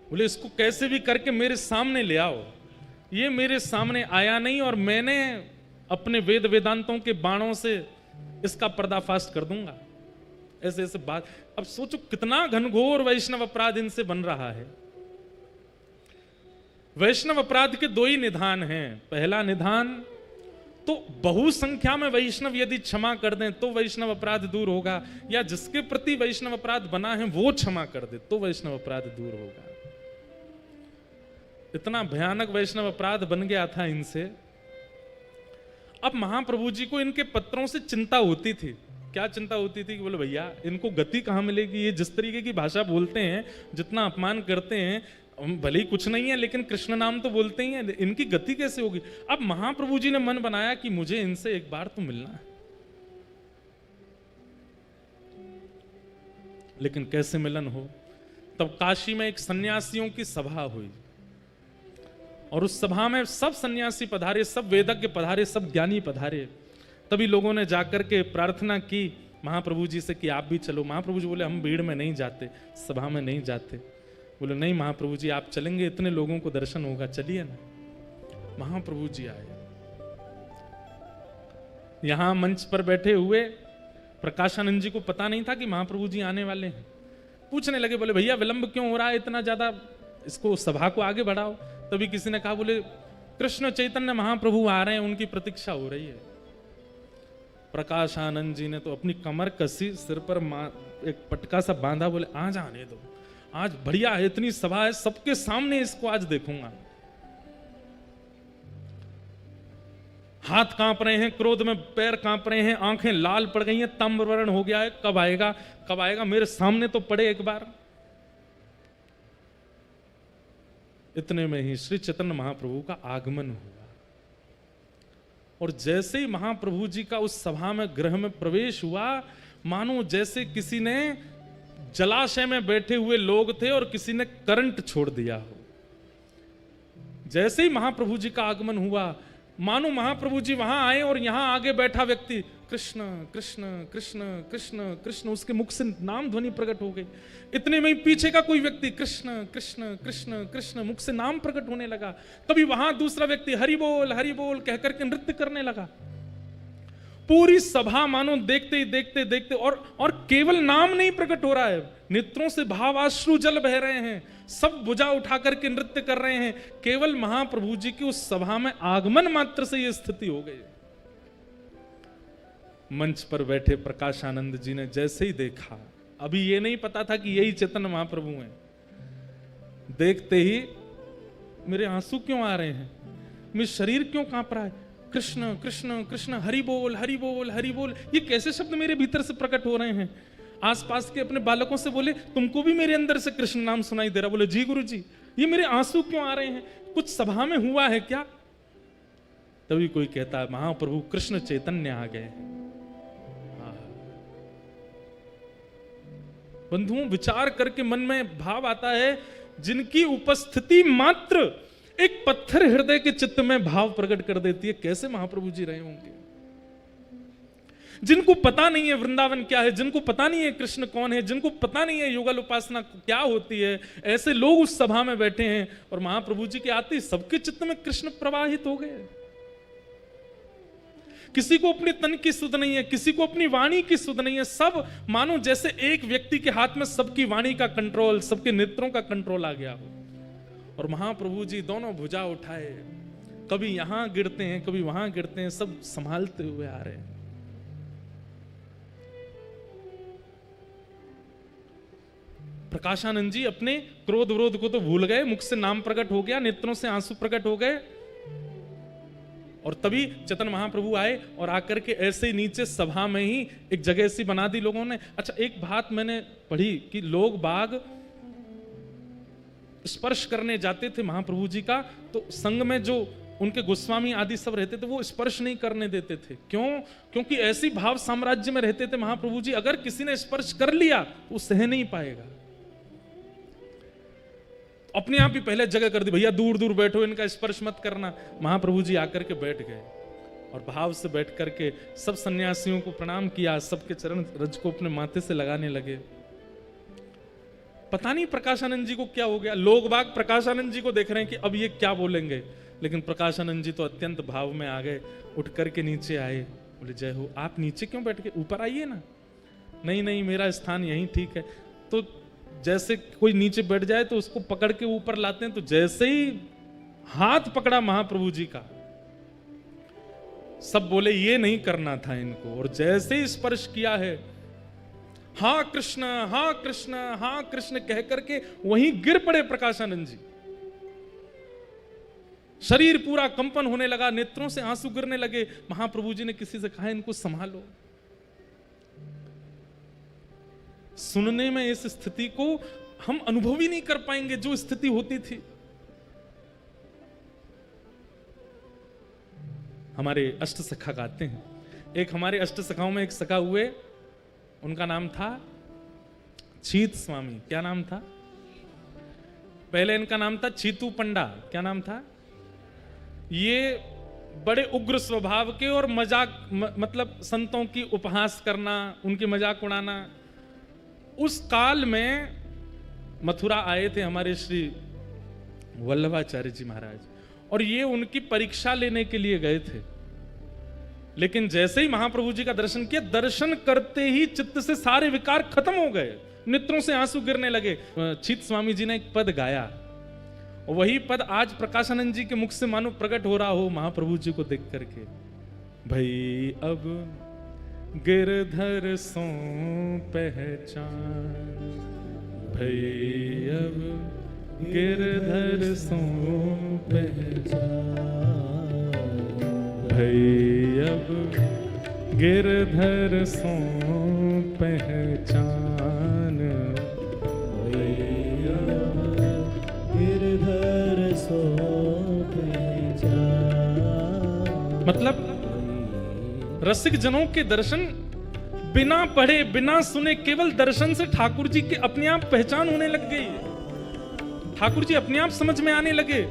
बोले इसको कैसे भी करके मेरे सामने ले आओ। ये मेरे सामने आया नहीं, और मैंने अपने वेद वेदांतों के बाणों से इसका पर्दाफाश कर दूंगा। ऐसे ऐसे बात। अब सोचो कितना घनघोर वैष्णव अपराध इनसे बन रहा है। वैष्णव अपराध के दो ही निधान हैं। पहला निधान तो बहुसंख्या में वैष्णव यदि क्षमा कर दें तो वैष्णव अपराध दूर होगा, या जिसके प्रति वैष्णव अपराध बना है वो क्षमा कर दे तो वैष्णव अपराध दूर होगा। इतना भयानक वैष्णव अपराध बन गया था इनसे। अब महाप्रभु जी को इनके पत्रों से चिंता होती थी। क्या चिंता होती थी? कि बोले भैया इनको गति कहां मिलेगी, ये जिस तरीके की भाषा बोलते हैं, जितना अपमान करते हैं, भले ही कुछ नहीं है लेकिन कृष्ण नाम तो बोलते ही हैं, इनकी गति कैसे होगी? अब महाप्रभु जी ने मन बनाया कि मुझे इनसे एक बार तो मिलना है। लेकिन कैसे मिलन हो? तब काशी में एक सन्यासियों की सभा हुई, और उस सभा में सब सन्यासी पधारे, सब वेदज्ञ पधारे, सब ज्ञानी पधारे। तभी लोगों ने जाकर के प्रार्थना की महाप्रभु जी से कि आप भी चलो। महाप्रभु जी बोले हम भीड़ में नहीं जाते, सभा में नहीं जाते। बोले नहीं महाप्रभु जी आप चलेंगे, इतने लोगों को दर्शन होगा, चलिए ना। महाप्रभु जी आए। यहां मंच पर बैठे हुए प्रकाशानंद जी को पता नहीं था कि महाप्रभु जी आने वाले हैं। पूछने लगे, बोले भैया विलंब क्यों हो रहा है इतना ज्यादा, इसको सभा को आगे बढ़ाओ। तभी किसी ने कहा, बोले कृष्ण चैतन्य महाप्रभु आ रहे हैं, उनकी प्रतीक्षा हो रही है। प्रकाशानंद जी ने तो अपनी कमर कसी, सिर पर एक पटका सा बांधा, बोले आज आने दो, आज बढ़िया है, इतनी सभा है, सबके सामने इसको आज देखूंगा। हाथ कांप रहे हैं, क्रोध में पैर कांप रहे हैं, आंखें लाल पड़ गई हैं, ताम्रवर्ण हो गया है, कब आएगा कब आएगा, मेरे सामने तो पड़े एक बार। इतने में ही श्री चैतन्य महाप्रभु का आगमन हुआ, और जैसे ही महाप्रभु जी का उस सभा में गृह में प्रवेश हुआ, मानो जैसे किसी ने जलाशय में बैठे हुए लोग थे और किसी ने करंट छोड़ दिया हो। जैसे ही महाप्रभु जी का आगमन हुआ, मानो महाप्रभु जी वहां आए और यहां आगे बैठा व्यक्ति कृष्ण कृष्ण कृष्ण कृष्ण कृष्ण, उसके मुख से नाम ध्वनि प्रकट हो गई। इतने में ही पीछे का कोई व्यक्ति कृष्ण कृष्ण कृष्ण कृष्ण, मुख से नाम प्रकट होने लगा। तभी वहां दूसरा व्यक्ति हरि बोल कहकर के नृत्य करने लगा। पूरी सभा मानो देखते ही देखते देखते, और केवल नाम नहीं प्रकट हो रहा है, नेत्रों से भावाश्रु जल बह रहे हैं, सब भुजा उठा करके नृत्य कर रहे हैं। केवल महाप्रभु जी की उस सभा में आगमन मात्र से यह स्थिति हो गई। मंच पर बैठे प्रकाशानंद जी ने जैसे ही देखा, अभी ये नहीं पता था कि यही चैतन्य महाप्रभु हैं, देखते ही मेरे आंसू क्यों आ रहे हैं, मेरा शरीर क्यों कांप रहा है, कृष्ण कृष्ण कृष्ण, हरि बोल हरि बोल हरि बोल, ये कैसे शब्द मेरे भीतर से प्रकट हो रहे हैं। आसपास के अपने बालकों से बोले, तुमको भी मेरे अंदर से कृष्ण नाम सुनाई दे रहा? बोले जी गुरु जी, ये मेरे आंसू क्यों आ रहे हैं, कुछ सभा में हुआ है क्या? तभी कोई कहता है महाप्रभु कृष्ण चैतन्य आ गए। बंधुओं, विचार करके मन में भाव आता है, जिनकी उपस्थिति मात्र एक पत्थर हृदय के चित्त में भाव प्रकट कर देती है, कैसे महाप्रभु जी रहे होंगे। जिनको पता नहीं है वृंदावन क्या है, जिनको पता नहीं है कृष्ण कौन है, जिनको पता नहीं है युगल उपासना क्या होती है, ऐसे लोग उस सभा में बैठे हैं, और महाप्रभु जी के आते सबके चित्त में कृष्ण प्रवाहित हो गए। किसी को अपने तन की सुध नहीं है, किसी को अपनी वाणी की सुध नहीं है, सब मानो जैसे एक व्यक्ति के हाथ में सबकी वाणी का कंट्रोल, सबके नेत्रों का कंट्रोल आ गया हो। और महाप्रभु जी दोनों भुजा उठाए, कभी यहां गिरते हैं, कभी वहां गिरते हैं, सब संभालते हुए आ रहे हैं। प्रकाशानंद जी अपने क्रोध विरोध को तो भूल गए, मुख से नाम प्रकट हो गया, नेत्रों से आंसू प्रकट हो गए, और तभी चेतन महाप्रभु आए और आकर के ऐसे ही नीचे सभा में ही एक जगह सी बना दी लोगों ने। अच्छा, एक बात मैंने पढ़ी कि लोग बाग स्पर्श करने जाते थे महाप्रभु जी का, तो संग में जो उनके गोस्वामी आदि सब रहते थे वो स्पर्श नहीं करने देते थे। क्यों? क्योंकि ऐसी भाव साम्राज्य में रहते थे महाप्रभु जी, अगर किसी ने स्पर्श कर लिया तो वो सह नहीं पाएगा। अपने आप ही पहले जगह कर दी, भैया दूर दूर बैठो, इनका स्पर्श मत करना। महाप्रभु जी आकर के बैठ गए और भाव से बैठ करके सब सन्यासियों को प्रणाम किया, सबके चरण रज को अपने माथे से लगाने लगे। पता नहीं प्रकाशानंद जी को क्या हो गया, लोग बाग प्रकाशानंद जी को देख रहे हैं कि अब ये क्या बोलेंगे, लेकिन प्रकाशानंद जी तो अत्यंत भाव में आ गए, उठ करके नीचे आए, बोले जय हो। आप नीचे क्यों बैठ के, ऊपर आइए ना। नहीं नहीं, मेरा स्थान यहीं ठीक है। तो जैसे कोई नीचे बैठ जाए तो उसको पकड़ के ऊपर लाते हैं, तो जैसे ही हाथ पकड़ा महाप्रभु जी का, सब बोले ये नहीं करना था इनको, और जैसे ही स्पर्श किया है, हाँ कृष्ण हाँ कृष्ण हाँ कृष्ण कह करके वहीं गिर पड़े प्रकाशानंद जी। शरीर पूरा कंपन होने लगा, नेत्रों से आंसू गिरने लगे। महाप्रभु जी ने किसी से कहा इनको संभालो। सुनने में इस स्थिति को हम अनुभव ही नहीं कर पाएंगे जो स्थिति होती थी। हमारे अष्ट सखा गाते हैं, एक हमारे अष्ट सखाओं में एक सखा हुए, उनका नाम था चीत स्वामी। क्या नाम था? पहले इनका नाम था चीतू पंडा। क्या नाम था? ये बड़े उग्र स्वभाव के और मजाक मतलब संतों की उपहास करना, उनके मजाक उड़ाना। उस काल में मथुरा आए थे हमारे श्री वल्लभाचार्य जी महाराज, और ये उनकी परीक्षा लेने के लिए गए थे। लेकिन जैसे ही महाप्रभु जी का दर्शन किया, दर्शन करते ही चित्त से सारे विकार खत्म हो गए, नेत्रों से आंसू गिरने लगे। चीत स्वामी जी ने एक पद गाया, और वही पद आज प्रकाशानंद जी के मुख से मानो प्रकट हो रहा हो महाप्रभु जी को देख करके। भई अब गिरधर सो पहचान, भई अब गिरधर सो पहचान, भई अब गिरधर सो पहचान, भई अब गिरधर सो पहचान। मतलब रसिक जनों के दर्शन बिना पढ़े बिना सुने, केवल दर्शन से ठाकुर जी के अपने आप पहचान होने लग गई। ठाकुर जी अपने आप समझ में आने लगे।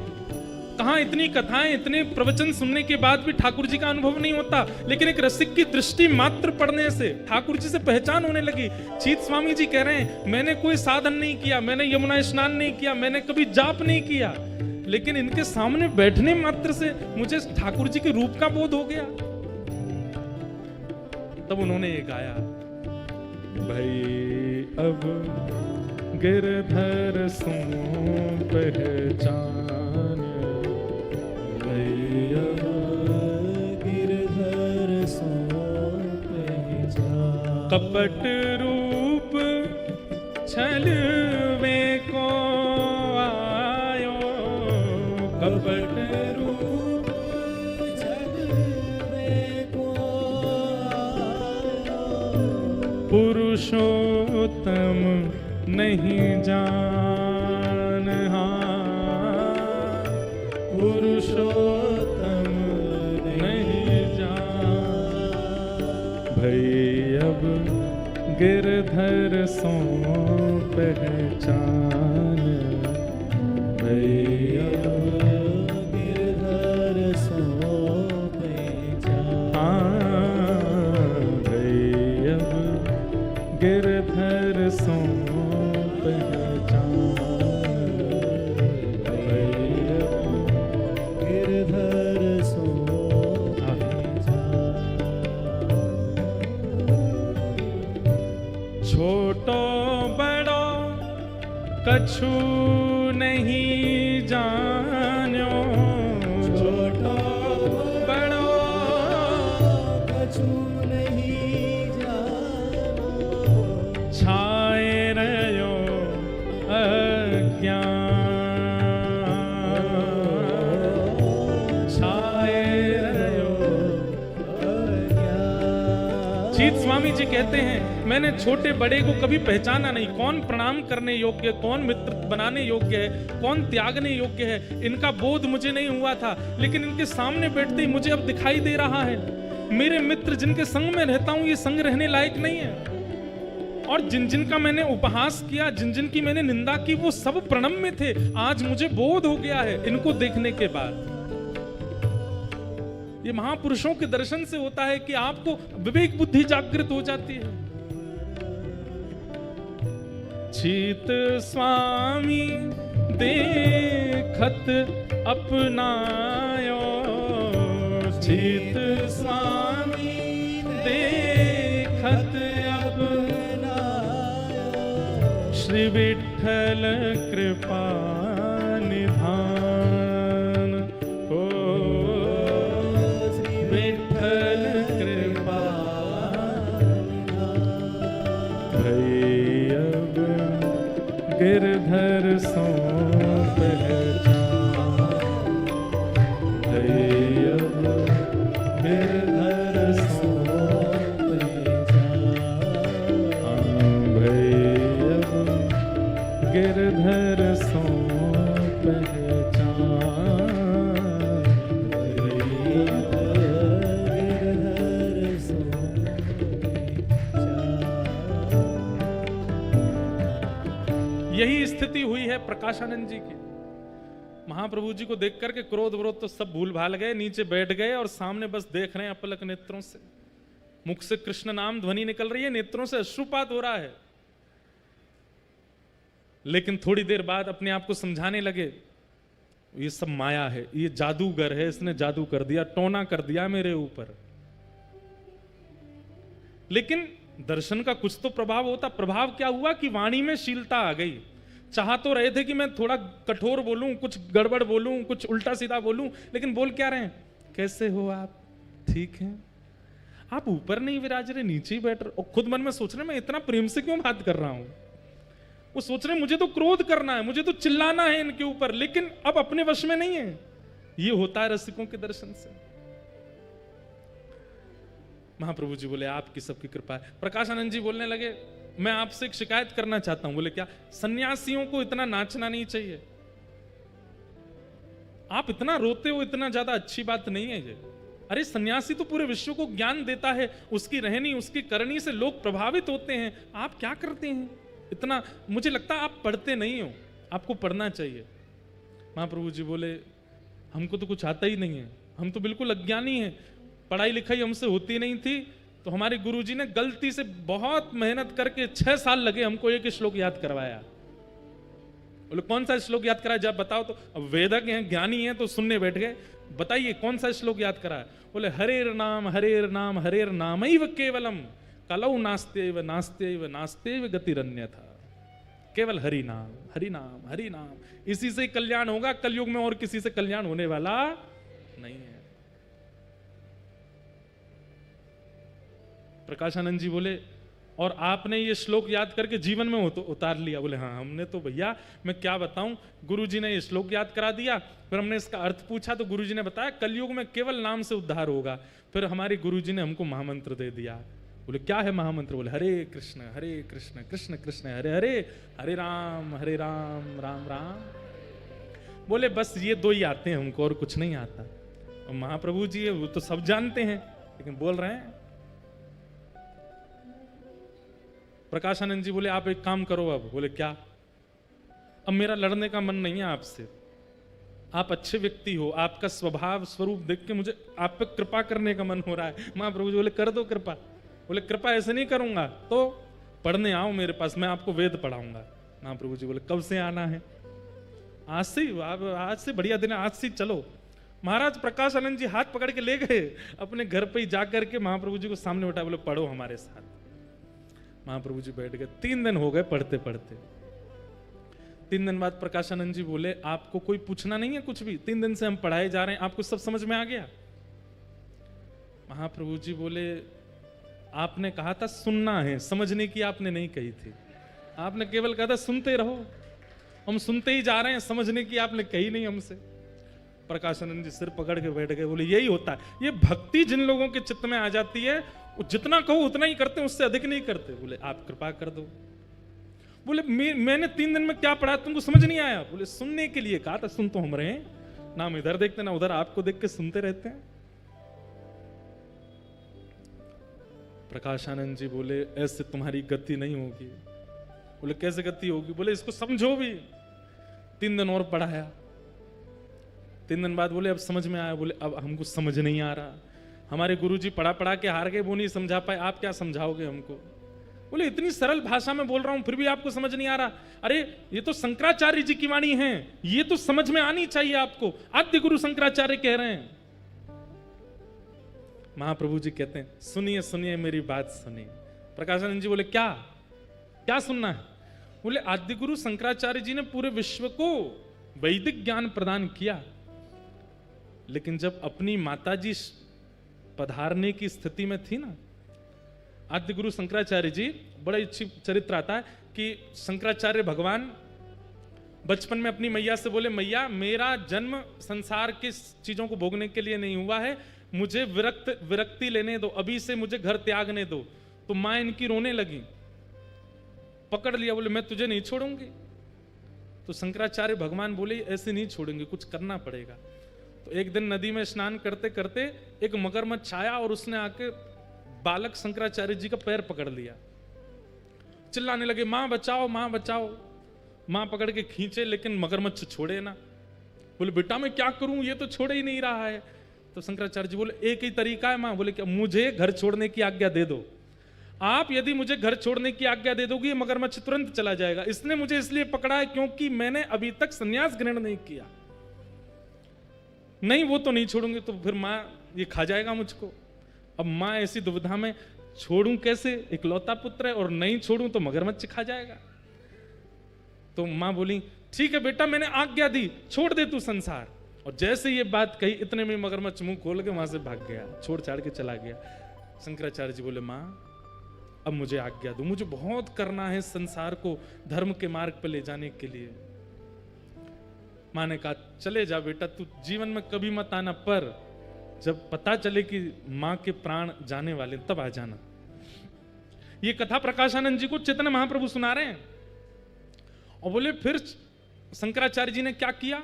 कहां इतनी कथाएं, इतने प्रवचन सुनने के बाद भी ठाकुर जी का अनुभव नहीं होता, लेकिन एक रसिक की दृष्टि मात्र पढ़ने से ठाकुर जी से पहचान होने लगी। चीत स्वामी जी कह रहे हैं, मैंने कोई साधन नहीं किया, मैंने यमुना स्नान नहीं किया, मैंने कभी जाप नहीं किया, लेकिन इनके सामने बैठने मात्र से मुझे ठाकुर जी के रूप का बोध हो गया। तब उन्होंने ये गाया, भाई अब गिरधर सो पहचान, भई अब गिरधर सो पहचान। कपट रूप छलवे को आयो, कपट रूप छलवे को आयो, पुरुषोत्तम नहीं जान, पुरुषोत्तम नहीं जान, भई अब गिरधर सो पहचान, भई अब गिरधर सो पहचान। भई अब गिरधर सो पहचान, गिरधर सो पहचान। छोटो बड़ो कछु नहीं जान्यो, छोटो जीत स्वामी जी कहते हैं मैंने छोटे बड़े को कभी पहचाना नहीं, कौन प्रणाम करने योग्य, कौन मित्र बनाने योग्य है, कौन त्यागने योग्य है, इनका बोध मुझे नहीं हुआ था, लेकिन इनके सामने बैठते ही मुझे अब दिखाई दे रहा है। मेरे मित्र जिनके संग में रहता हूं ये संग रहने लायक नहीं है, और जिन जिन का मैंने उपहास किया, जिन जिन की मैंने निंदा की, वो सब प्रणम्य थे। आज मुझे बोध हो गया है इनको देखने के बाद। ये महापुरुषों के दर्शन से होता है कि आपको विवेक बुद्धि जागृत हो जाती है। जीत स्वामी देखत अपनायो, जीत स्वामी देखत अपनायो, श्री विठ्ठल कृपा निधान हो, विठ्ठल कृपा भई अब गिरधर सौंप भई अब गिरधर सौंप भई अब गिरधर सौंप यही स्थिति हुई है प्रकाशानंद जी की। महाप्रभु जी को देख करके क्रोध विरोध तो सब भूल भाल गए, नीचे बैठ गए और सामने बस देख रहे हैं अपलक नेत्रों से। मुख से कृष्ण नाम ध्वनि निकल रही है, नेत्रों से अश्रुपात हो रहा है। लेकिन थोड़ी देर बाद अपने आप को समझाने लगे, ये सब माया है, ये जादूगर है, इसने जादू कर दिया, टोना कर दिया मेरे ऊपर। लेकिन दर्शन का कुछ तो प्रभाव होता। प्रभाव क्या हुआ कि वाणी में शीलता आ गई। चाह तो रहे थे कि मैं थोड़ा कठोर बोलूं, कुछ गड़बड़ बोलूं, कुछ उल्टा सीधा बोलूं, लेकिन बोल क्या रहे हैं? कैसे हो आप? ठीक हैं? आप ऊपर नहीं विराज रहे, नीचे ही बैठ रहे। और खुद मन में सोच रहे मैं इतना प्रेम से क्यों बात कर रहा हूं। वो सोच रहे मुझे तो क्रोध करना है, मुझे तो चिल्लाना है इनके ऊपर, लेकिन अब अपने वश में नहीं है। ये होता है रसिकों के दर्शन से। महाप्रभु जी बोले आपकी सबकी कृपा है। प्रकाशानंद जी बोलने लगे मैं आपसे एक शिकायत करना चाहता हूं। बोले क्या? सन्यासियों को इतना नाचना नहीं चाहिए। आप इतना रोते हो, इतना ज्यादा अच्छी बात नहीं है ये। अरे सन्यासी तो पूरे विश्व को ज्ञान देता है, उसकी रहनी उसकी करनी से लोग प्रभावित होते हैं। आप क्या करते हैं इतना? मुझे लगता है आप पढ़ते नहीं हो, आपको पढ़ना चाहिए। महाप्रभु जी बोले हमको तो कुछ आता ही नहीं है, हम तो बिल्कुल अज्ञानी हैं, पढ़ाई लिखाई हमसे होती नहीं थी। तो हमारे गुरुजी ने गलती से बहुत मेहनत करके 6 साल लगे हमको एक श्लोक याद करवाया। बोले कौन सा श्लोक याद कराया? जब बताओ। तो अब वेदक हैं, ज्ञानी हैं, तो सुनने बैठ गए। बताइए कौन सा श्लोक याद कराया? बोले हरेर नाम हरेर नाम हरेर नामैव केवलम कलौ नास्त्यैव नास्त्यैव नास्त्यैव गतिरन्यथा। केवल हरि नाम हरि नाम हरि नाम, इसी से कल्याण होगा। कलयुग में और किसी से कल्याण होने वाला नहीं है। प्रकाशानंद जी बोले और आपने ये श्लोक याद करके जीवन में उतार लिया? बोले हाँ हमने तो भैया मैं क्या बताऊं, गुरुजी ने ये श्लोक याद करा दिया, फिर हमने इसका अर्थ पूछा तो गुरुजी ने बताया कलयुग में केवल नाम से उद्धार होगा। फिर हमारे गुरुजी ने हमको महामंत्र दे दिया। बोले क्या है महामंत्र? बोले हरे कृष्ण कृष्ण कृष्ण हरे हरे, हरे राम राम राम। बोले बस ये 2 ही आते हैं हमको, और कुछ नहीं आता। और महाप्रभु जी वो तो सब जानते हैं, लेकिन बोल रहे हैं। प्रकाशानंद जी बोले आप एक काम करो अब। बोले क्या? अब मेरा लड़ने का मन नहीं है आपसे, आप अच्छे व्यक्ति हो, आपका स्वभाव स्वरूप देख के मुझे आप पे कृपा करने का मन हो रहा है। महाप्रभु जी बोले कर दो कृपा। बोले कृपा ऐसे नहीं करूंगा, तो पढ़ने आओ मेरे पास, मैं आपको वेद पढ़ाऊंगा। महाप्रभु जी बोले कब से आना है? आज से ही, आज से बढ़िया दिन है, आज से चलो। महाराज प्रकाशानंद जी हाथ पकड़ के ले गए अपने घर पे ही, जाकर के महाप्रभु जी को सामने बैठा। बोले पढ़ो हमारे साथ। महाप्रभु जी बैठ गए। 3 दिन हो गए पढ़ते पढ़ते। 3 दिन बाद प्रकाशानंद जी बोले आपको कोई पूछना नहीं है कुछ भी? 3 दिन से हम पढ़ाए जा रहे हैं, आपको सब समझ में आ गया? महाप्रभु जी बोले आपने कहा था सुनना है, समझने की आपने नहीं कही थी। आपने केवल कहा था सुनते रहो, हम सुनते ही जा रहे हैं, समझने की आपने कही नहीं हमसे। प्रकाशानंद जी सिर पकड़ के बैठ गए, बोले यही होता है, ये भक्ति जिन लोगों के चित्त में आ जाती है वो जितना कहो उतना ही करते हैं, उससे अधिक नहीं करते। बोले आप कृपा कर दो। बोले मैंने 3 दिन में क्या पढ़ा तुमको समझ नहीं आया? बोले सुनने के लिए कहा था, सुन तो हम रहे हैं ना, हम इधर देखते ना उधर, आपको देख के सुनते रहते हैं। प्रकाशानंद जी बोले ऐसे तुम्हारी गति नहीं होगी। बोले कैसे गति होगी? बोले इसको समझो भी। 3 दिन और पढ़ाया, 3 दिन बाद बोले अब समझ में आया। बोले अब हमको समझ नहीं आ रहा, हमारे गुरुजी पढ़ा पढ़ा के हार गए, वो नहीं समझा पाए, आप क्या समझाओगे हमको? बोले इतनी सरल भाषा में बोल रहा हूं फिर भी आपको समझ नहीं आ रहा। अरे ये तो शंकराचार्य जी की वाणी है, ये तो समझ में आनी चाहिए आपको, आद्य गुरु शंकराचार्य कह रहे हैं। महाप्रभु जी कहते हैं सुनिए सुनिए मेरी बात सुनिए। प्रकाशानंद जी बोले क्या क्या सुनना है? बोले आद्य गुरु शंकराचार्य जी ने पूरे विश्व को वैदिक ज्ञान प्रदान किया, लेकिन जब अपनी माताजी पधारने की स्थिति में थी ना, आद्य गुरु शंकराचार्य जी, बड़ा अच्छी चरित्र आता है कि शंकराचार्य भगवान बचपन में अपनी मैया से बोले मैया मेरा जन्म संसार की चीजों को भोगने के लिए नहीं हुआ है, मुझे विरक्ति लेने दो, अभी से मुझे घर त्यागने दो। तो मां इनकी रोने लगी, पकड़ लिया, बोले मैं तुझे नहीं छोड़ूंगी। तो शंकराचार्य भगवान बोले ऐसे नहीं छोड़ेंगे, कुछ करना पड़ेगा। तो एक दिन नदी में स्नान करते करते एक मगरमच्छ आया और उसने आके बालक शंकराचार्य जी का पैर पकड़ लिया, चिल्लाने लगे मां बचाओ मां बचाओ। मां पकड़ के खींचे लेकिन मगरमच्छ छोड़े ना। बोले बेटा मैं क्या करूं, ये तो छोड़ ही नहीं रहा है। तो शंकराचार्य जी बोले एक ही तरीका है मां। बोले क्या? मुझे घर छोड़ने की आज्ञा दे दो। आप यदि मुझे घर छोड़ने की आज्ञा दे दोगे, मगरमच्छ तुरंत चला जाएगा। इसने मुझे इसलिए पकड़ा है क्योंकि मैंने अभी तक संन्यास ग्रहण नहीं किया। नहीं वो तो नहीं छोड़ूंगी, तो फिर मां ये खा जाएगा मुझको। अब मां ऐसी दुविधा में, छोड़ूं कैसे, इकलौता पुत्र है, और नहीं छोड़ूं तो मगरमच्छ खा जाएगा। तो मां बोली ठीक है बेटा मैंने आज्ञा दी, छोड़ दे तू संसार। और जैसे ये बात कही इतने में मगरमच्छ मुंह खोल के वहां से भाग गया, छोड़ छाड़ के चला गया। शंकराचार्य जी बोले मां अब मुझे आज्ञा दो, मुझे बहुत करना है संसार को धर्म के मार्ग पर ले जाने के लिए। मां ने कहा चले जा बेटा, तू जीवन में कभी मत आना, पर जब पता चले कि मां के प्राण जाने वाले तब आ जाना। ये कथा प्रकाशानंद जी को चैतन्य महाप्रभु सुना रहे हैं। और बोले फिर शंकराचार्य जी ने क्या किया,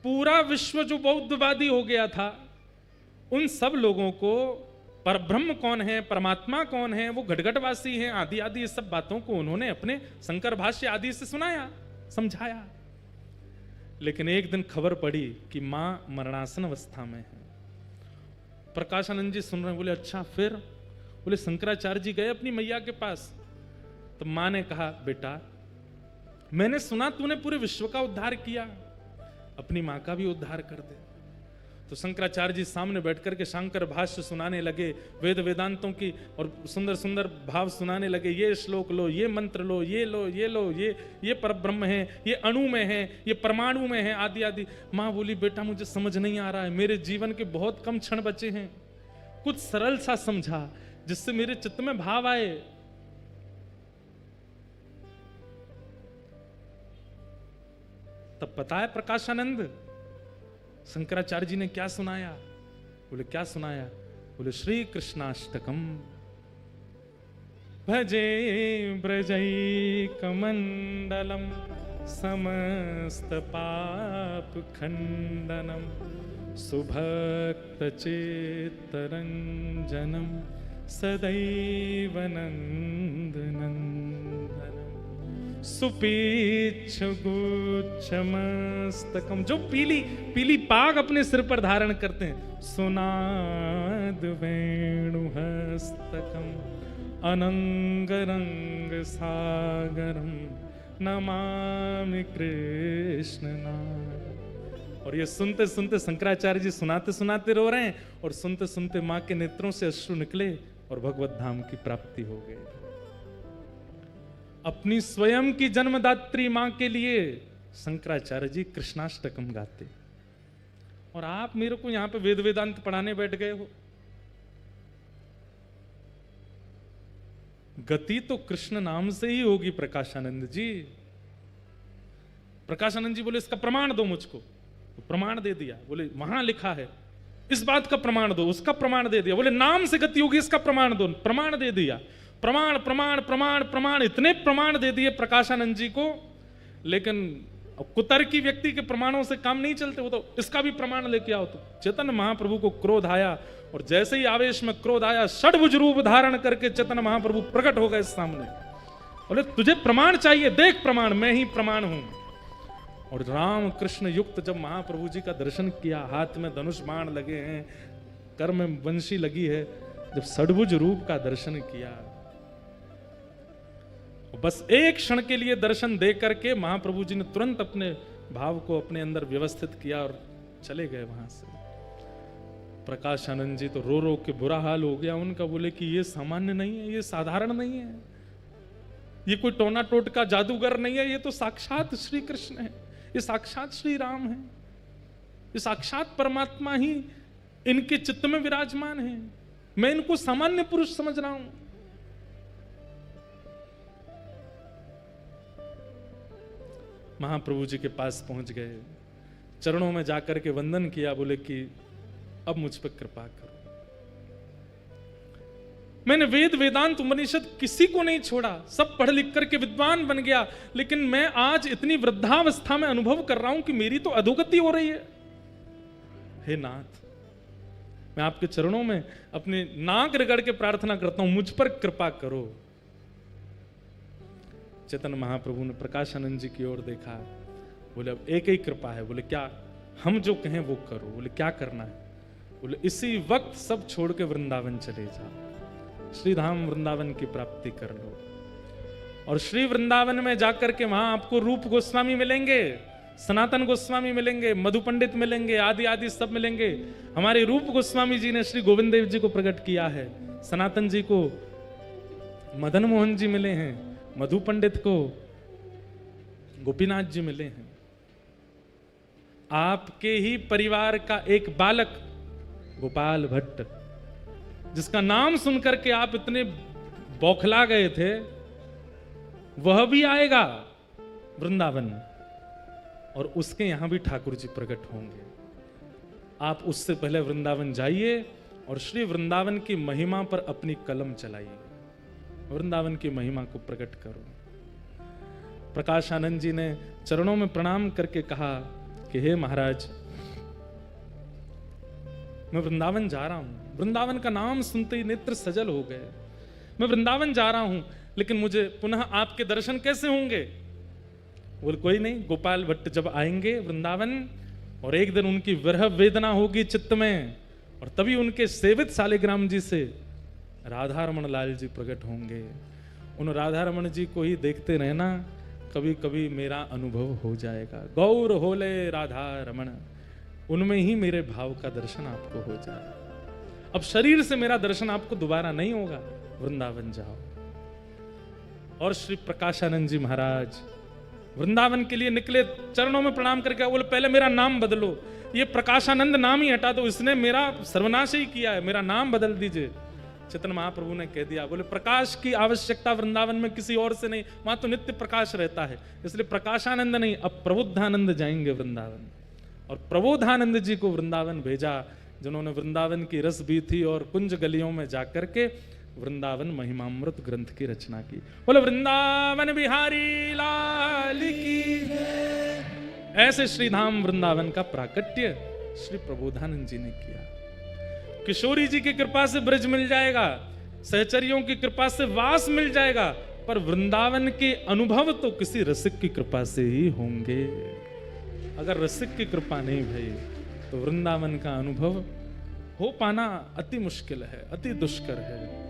पूरा विश्व जो बौद्धवादी हो गया था उन सब लोगों को परब्रह्म कौन है, परमात्मा कौन है, वो घटघटवासी हैं, आदि आदि, इस सब बातों को उन्होंने अपने शंकर भाष्य आदि से सुनाया, समझाया। लेकिन एक दिन खबर पड़ी कि मां मरणासन अवस्था में है। प्रकाशानंद जी सुन रहे हैं, बोले अच्छा फिर? बोले शंकराचार्य जी गए अपनी मैया के पास। तो मां ने कहा बेटा मैंने सुना तूने पूरे विश्व का उद्धार किया, अपनी मां का भी उद्धार कर दे। तो शंकराचार्य जी सामने बैठकर के शंकर भाष्य सुनाने लगे, वेद वेदांतों की, और सुंदर सुंदर भाव सुनाने लगे। ये श्लोक लो, ये मंत्र लो, ये लो, ये लो, ये परब्रह्म है, ये अणु में है, ये परमाणु में है, आदि आदि। मां बोली बेटा मुझे समझ नहीं आ रहा है, मेरे जीवन के बहुत कम क्षण बचे हैं, कुछ सरल सा समझा जिससे मेरे चित्त में भाव आए। तब पता है प्रकाशानंद शंकराचार्य जी ने क्या सुनाया? बोले क्या सुनाया? बोले श्री कृष्णाष्टकम भजे ब्रजैकमण्डलम समस्त पाप खंडनम सुभक्त चित्तरंजनम सदैव नंदनंदनम सुपीच्छ गुच्छमस्तकम, जो पीली पीली पाग अपने सिर पर धारण करते हैं, सुनाद वेणुहस्तकम अनंगरंग सागरम नमामि कृष्ण नाम। और ये सुनते सुनते शंकराचार्य जी सुनाते सुनाते रो रहे हैं, और सुनते सुनते मां के नेत्रों से अश्रु निकले और भगवत धाम की प्राप्ति हो गई। अपनी स्वयं की जन्मदात्री मां के लिए शंकराचार्य जी कृष्णाष्टकम गाते, और आप मेरे को यहां पे वेद वेदांत पढ़ाने बैठ गए हो। गति तो कृष्ण नाम से ही होगी प्रकाशानंद जी। प्रकाशानंद जी बोले इसका प्रमाण दो मुझको। तो प्रमाण दे दिया, बोले वहां लिखा है, इस बात का प्रमाण दो, उसका प्रमाण दे दिया, बोले नाम से गति होगी, इसका प्रमाण दो, प्रमाण दे दिया, प्रमाण प्रमाण प्रमाण प्रमाण, इतने प्रमाण दे दिए प्रकाशानंद जी को। लेकिन कुतर्की व्यक्ति के प्रमाणों से काम नहीं चलते, वो तो इसका भी प्रमाण लेके आओ। तो चैतन्य महाप्रभु को क्रोध आया, और जैसे ही आवेश में क्रोध आया, षड्भुज रूप धारण करके चैतन्य महाप्रभु प्रकट हो गए सामने। बोले तुझे प्रमाण चाहिए, देख प्रमाण, मैं ही प्रमाण हूं। और राम कृष्ण युक्त जब महाप्रभु जी का दर्शन किया, हाथ में धनुष बाण लगे हैं, कर में वंशी लगी है, जब षड्भुज रूप का दर्शन किया, बस एक क्षण के लिए दर्शन दे करके महाप्रभु जी ने तुरंत अपने भाव को अपने अंदर व्यवस्थित किया और चले गए वहां से। प्रकाशानंद जी तो रो रो के बुरा हाल हो गया उनका, बोले कि ये सामान्य नहीं है, ये साधारण नहीं है, ये कोई टोना टोटका जादूगर नहीं है, ये तो साक्षात श्री कृष्ण है, ये साक्षात श्री राम है, ये साक्षात परमात्मा ही इनके चित्त में विराजमान है, मैं इनको सामान्य पुरुष समझ रहा हूं। महाप्रभु जी के पास पहुंच गए, चरणों में जाकर के वंदन किया, बोले कि अब मुझ पर कृपा करो, मैंने वेद वेदांत उपनिषद किसी को नहीं छोड़ा, सब पढ़ लिख करके विद्वान बन गया, लेकिन मैं आज इतनी वृद्धावस्था में अनुभव कर रहा हूं कि मेरी तो अधोगति हो रही है। हे नाथ, मैं आपके चरणों में अपने नाक रगड़ के प्रार्थना करता हूं, मुझ पर कृपा करो। चैतन्य महाप्रभु ने प्रकाशानंद जी की ओर देखा, बोले अब एक ही कृपा है। बोले क्या? हम जो कहें वो करो। बोले क्या करना है? बोले इसी वक्त सब छोड़ के वृंदावन चले जाओ, श्री धाम वृंदावन की प्राप्ति कर लो। और श्री वृंदावन में जाकर के वहां आपको रूप गोस्वामी मिलेंगे, सनातन गोस्वामी मिलेंगे, मधु पंडित मिलेंगे, आदि आदि सब मिलेंगे। हमारे रूप गोस्वामी जी ने श्री गोविंद देव जी को प्रकट किया है, सनातन जी को मदन मोहन जी मिले हैं, मधु पंडित को गोपीनाथ जी मिले हैं। आपके ही परिवार का एक बालक गोपाल भट्ट, जिसका नाम सुनकर के आप इतने बौखला गए थे, वह भी आएगा वृंदावन, और उसके यहां भी ठाकुर जी प्रकट होंगे। आप उससे पहले वृंदावन जाइए और श्री वृंदावन की महिमा पर अपनी कलम चलाइए, वृंदावन की महिमा को प्रकट करो। प्रकाशानंद जी ने चरणों में प्रणाम करके कहा कि हे महाराज, मैं वृंदावन जा रहा हूं। वृंदावन का नाम सुनते ही नेत्र सजल हो गए। मैं वृंदावन जा रहा हूं, लेकिन मुझे पुनः आपके दर्शन कैसे होंगे? बोले कोई नहीं, गोपाल भट्ट जब आएंगे वृंदावन और एक दिन उनकी विरह वेदना होगी चित्त में, और तभी उनके सेवित शालिग्राम जी से राधा रमण लाल जी प्रकट होंगे। उन राधा रमण जी को ही देखते रहना, कभी कभी मेरा अनुभव हो जाएगा। गौर होले राधा रमण, उनमें ही मेरे भाव का दर्शन आपको हो जाए। अब शरीर से मेरा दर्शन आपको दोबारा नहीं होगा, वृंदावन जाओ। और श्री प्रकाशानंद जी महाराज वृंदावन के लिए निकले, चरणों में प्रणाम करके बोले पहले मेरा नाम बदलो, ये प्रकाशानंद नाम ही हटा दो, इसने मेरा सर्वनाश ही किया है, मेरा नाम बदल दीजिए। चैतन्य महाप्रभु ने कह दिया, बोले प्रकाश की आवश्यकता वृंदावन में किसी और से नहीं, वहां तो नित्य प्रकाश रहता है, इसलिए प्रकाशानंद नहीं, अब प्रबोधानंद जाएंगे वृंदावन। और प्रबोधानंद जी को वृंदावन भेजा, जिन्होंने वृंदावन की रस भी थी और कुंज गलियों में जाकर के वृंदावन महिमामृत ग्रंथ की रचना की। बोले वृंदावन बिहारी लाल की जय। ऐसे श्रीधाम वृंदावन का प्राकट्य श्री प्रबोधानंद जी ने किया। किशोरी जी की कृपा से ब्रज मिल जाएगा, सहचरियों की कृपा से वास मिल जाएगा, पर वृंदावन के अनुभव तो किसी रसिक की कृपा से ही होंगे। अगर रसिक की कृपा नहीं भई तो वृंदावन का अनुभव हो पाना अति मुश्किल है, अति दुष्कर है।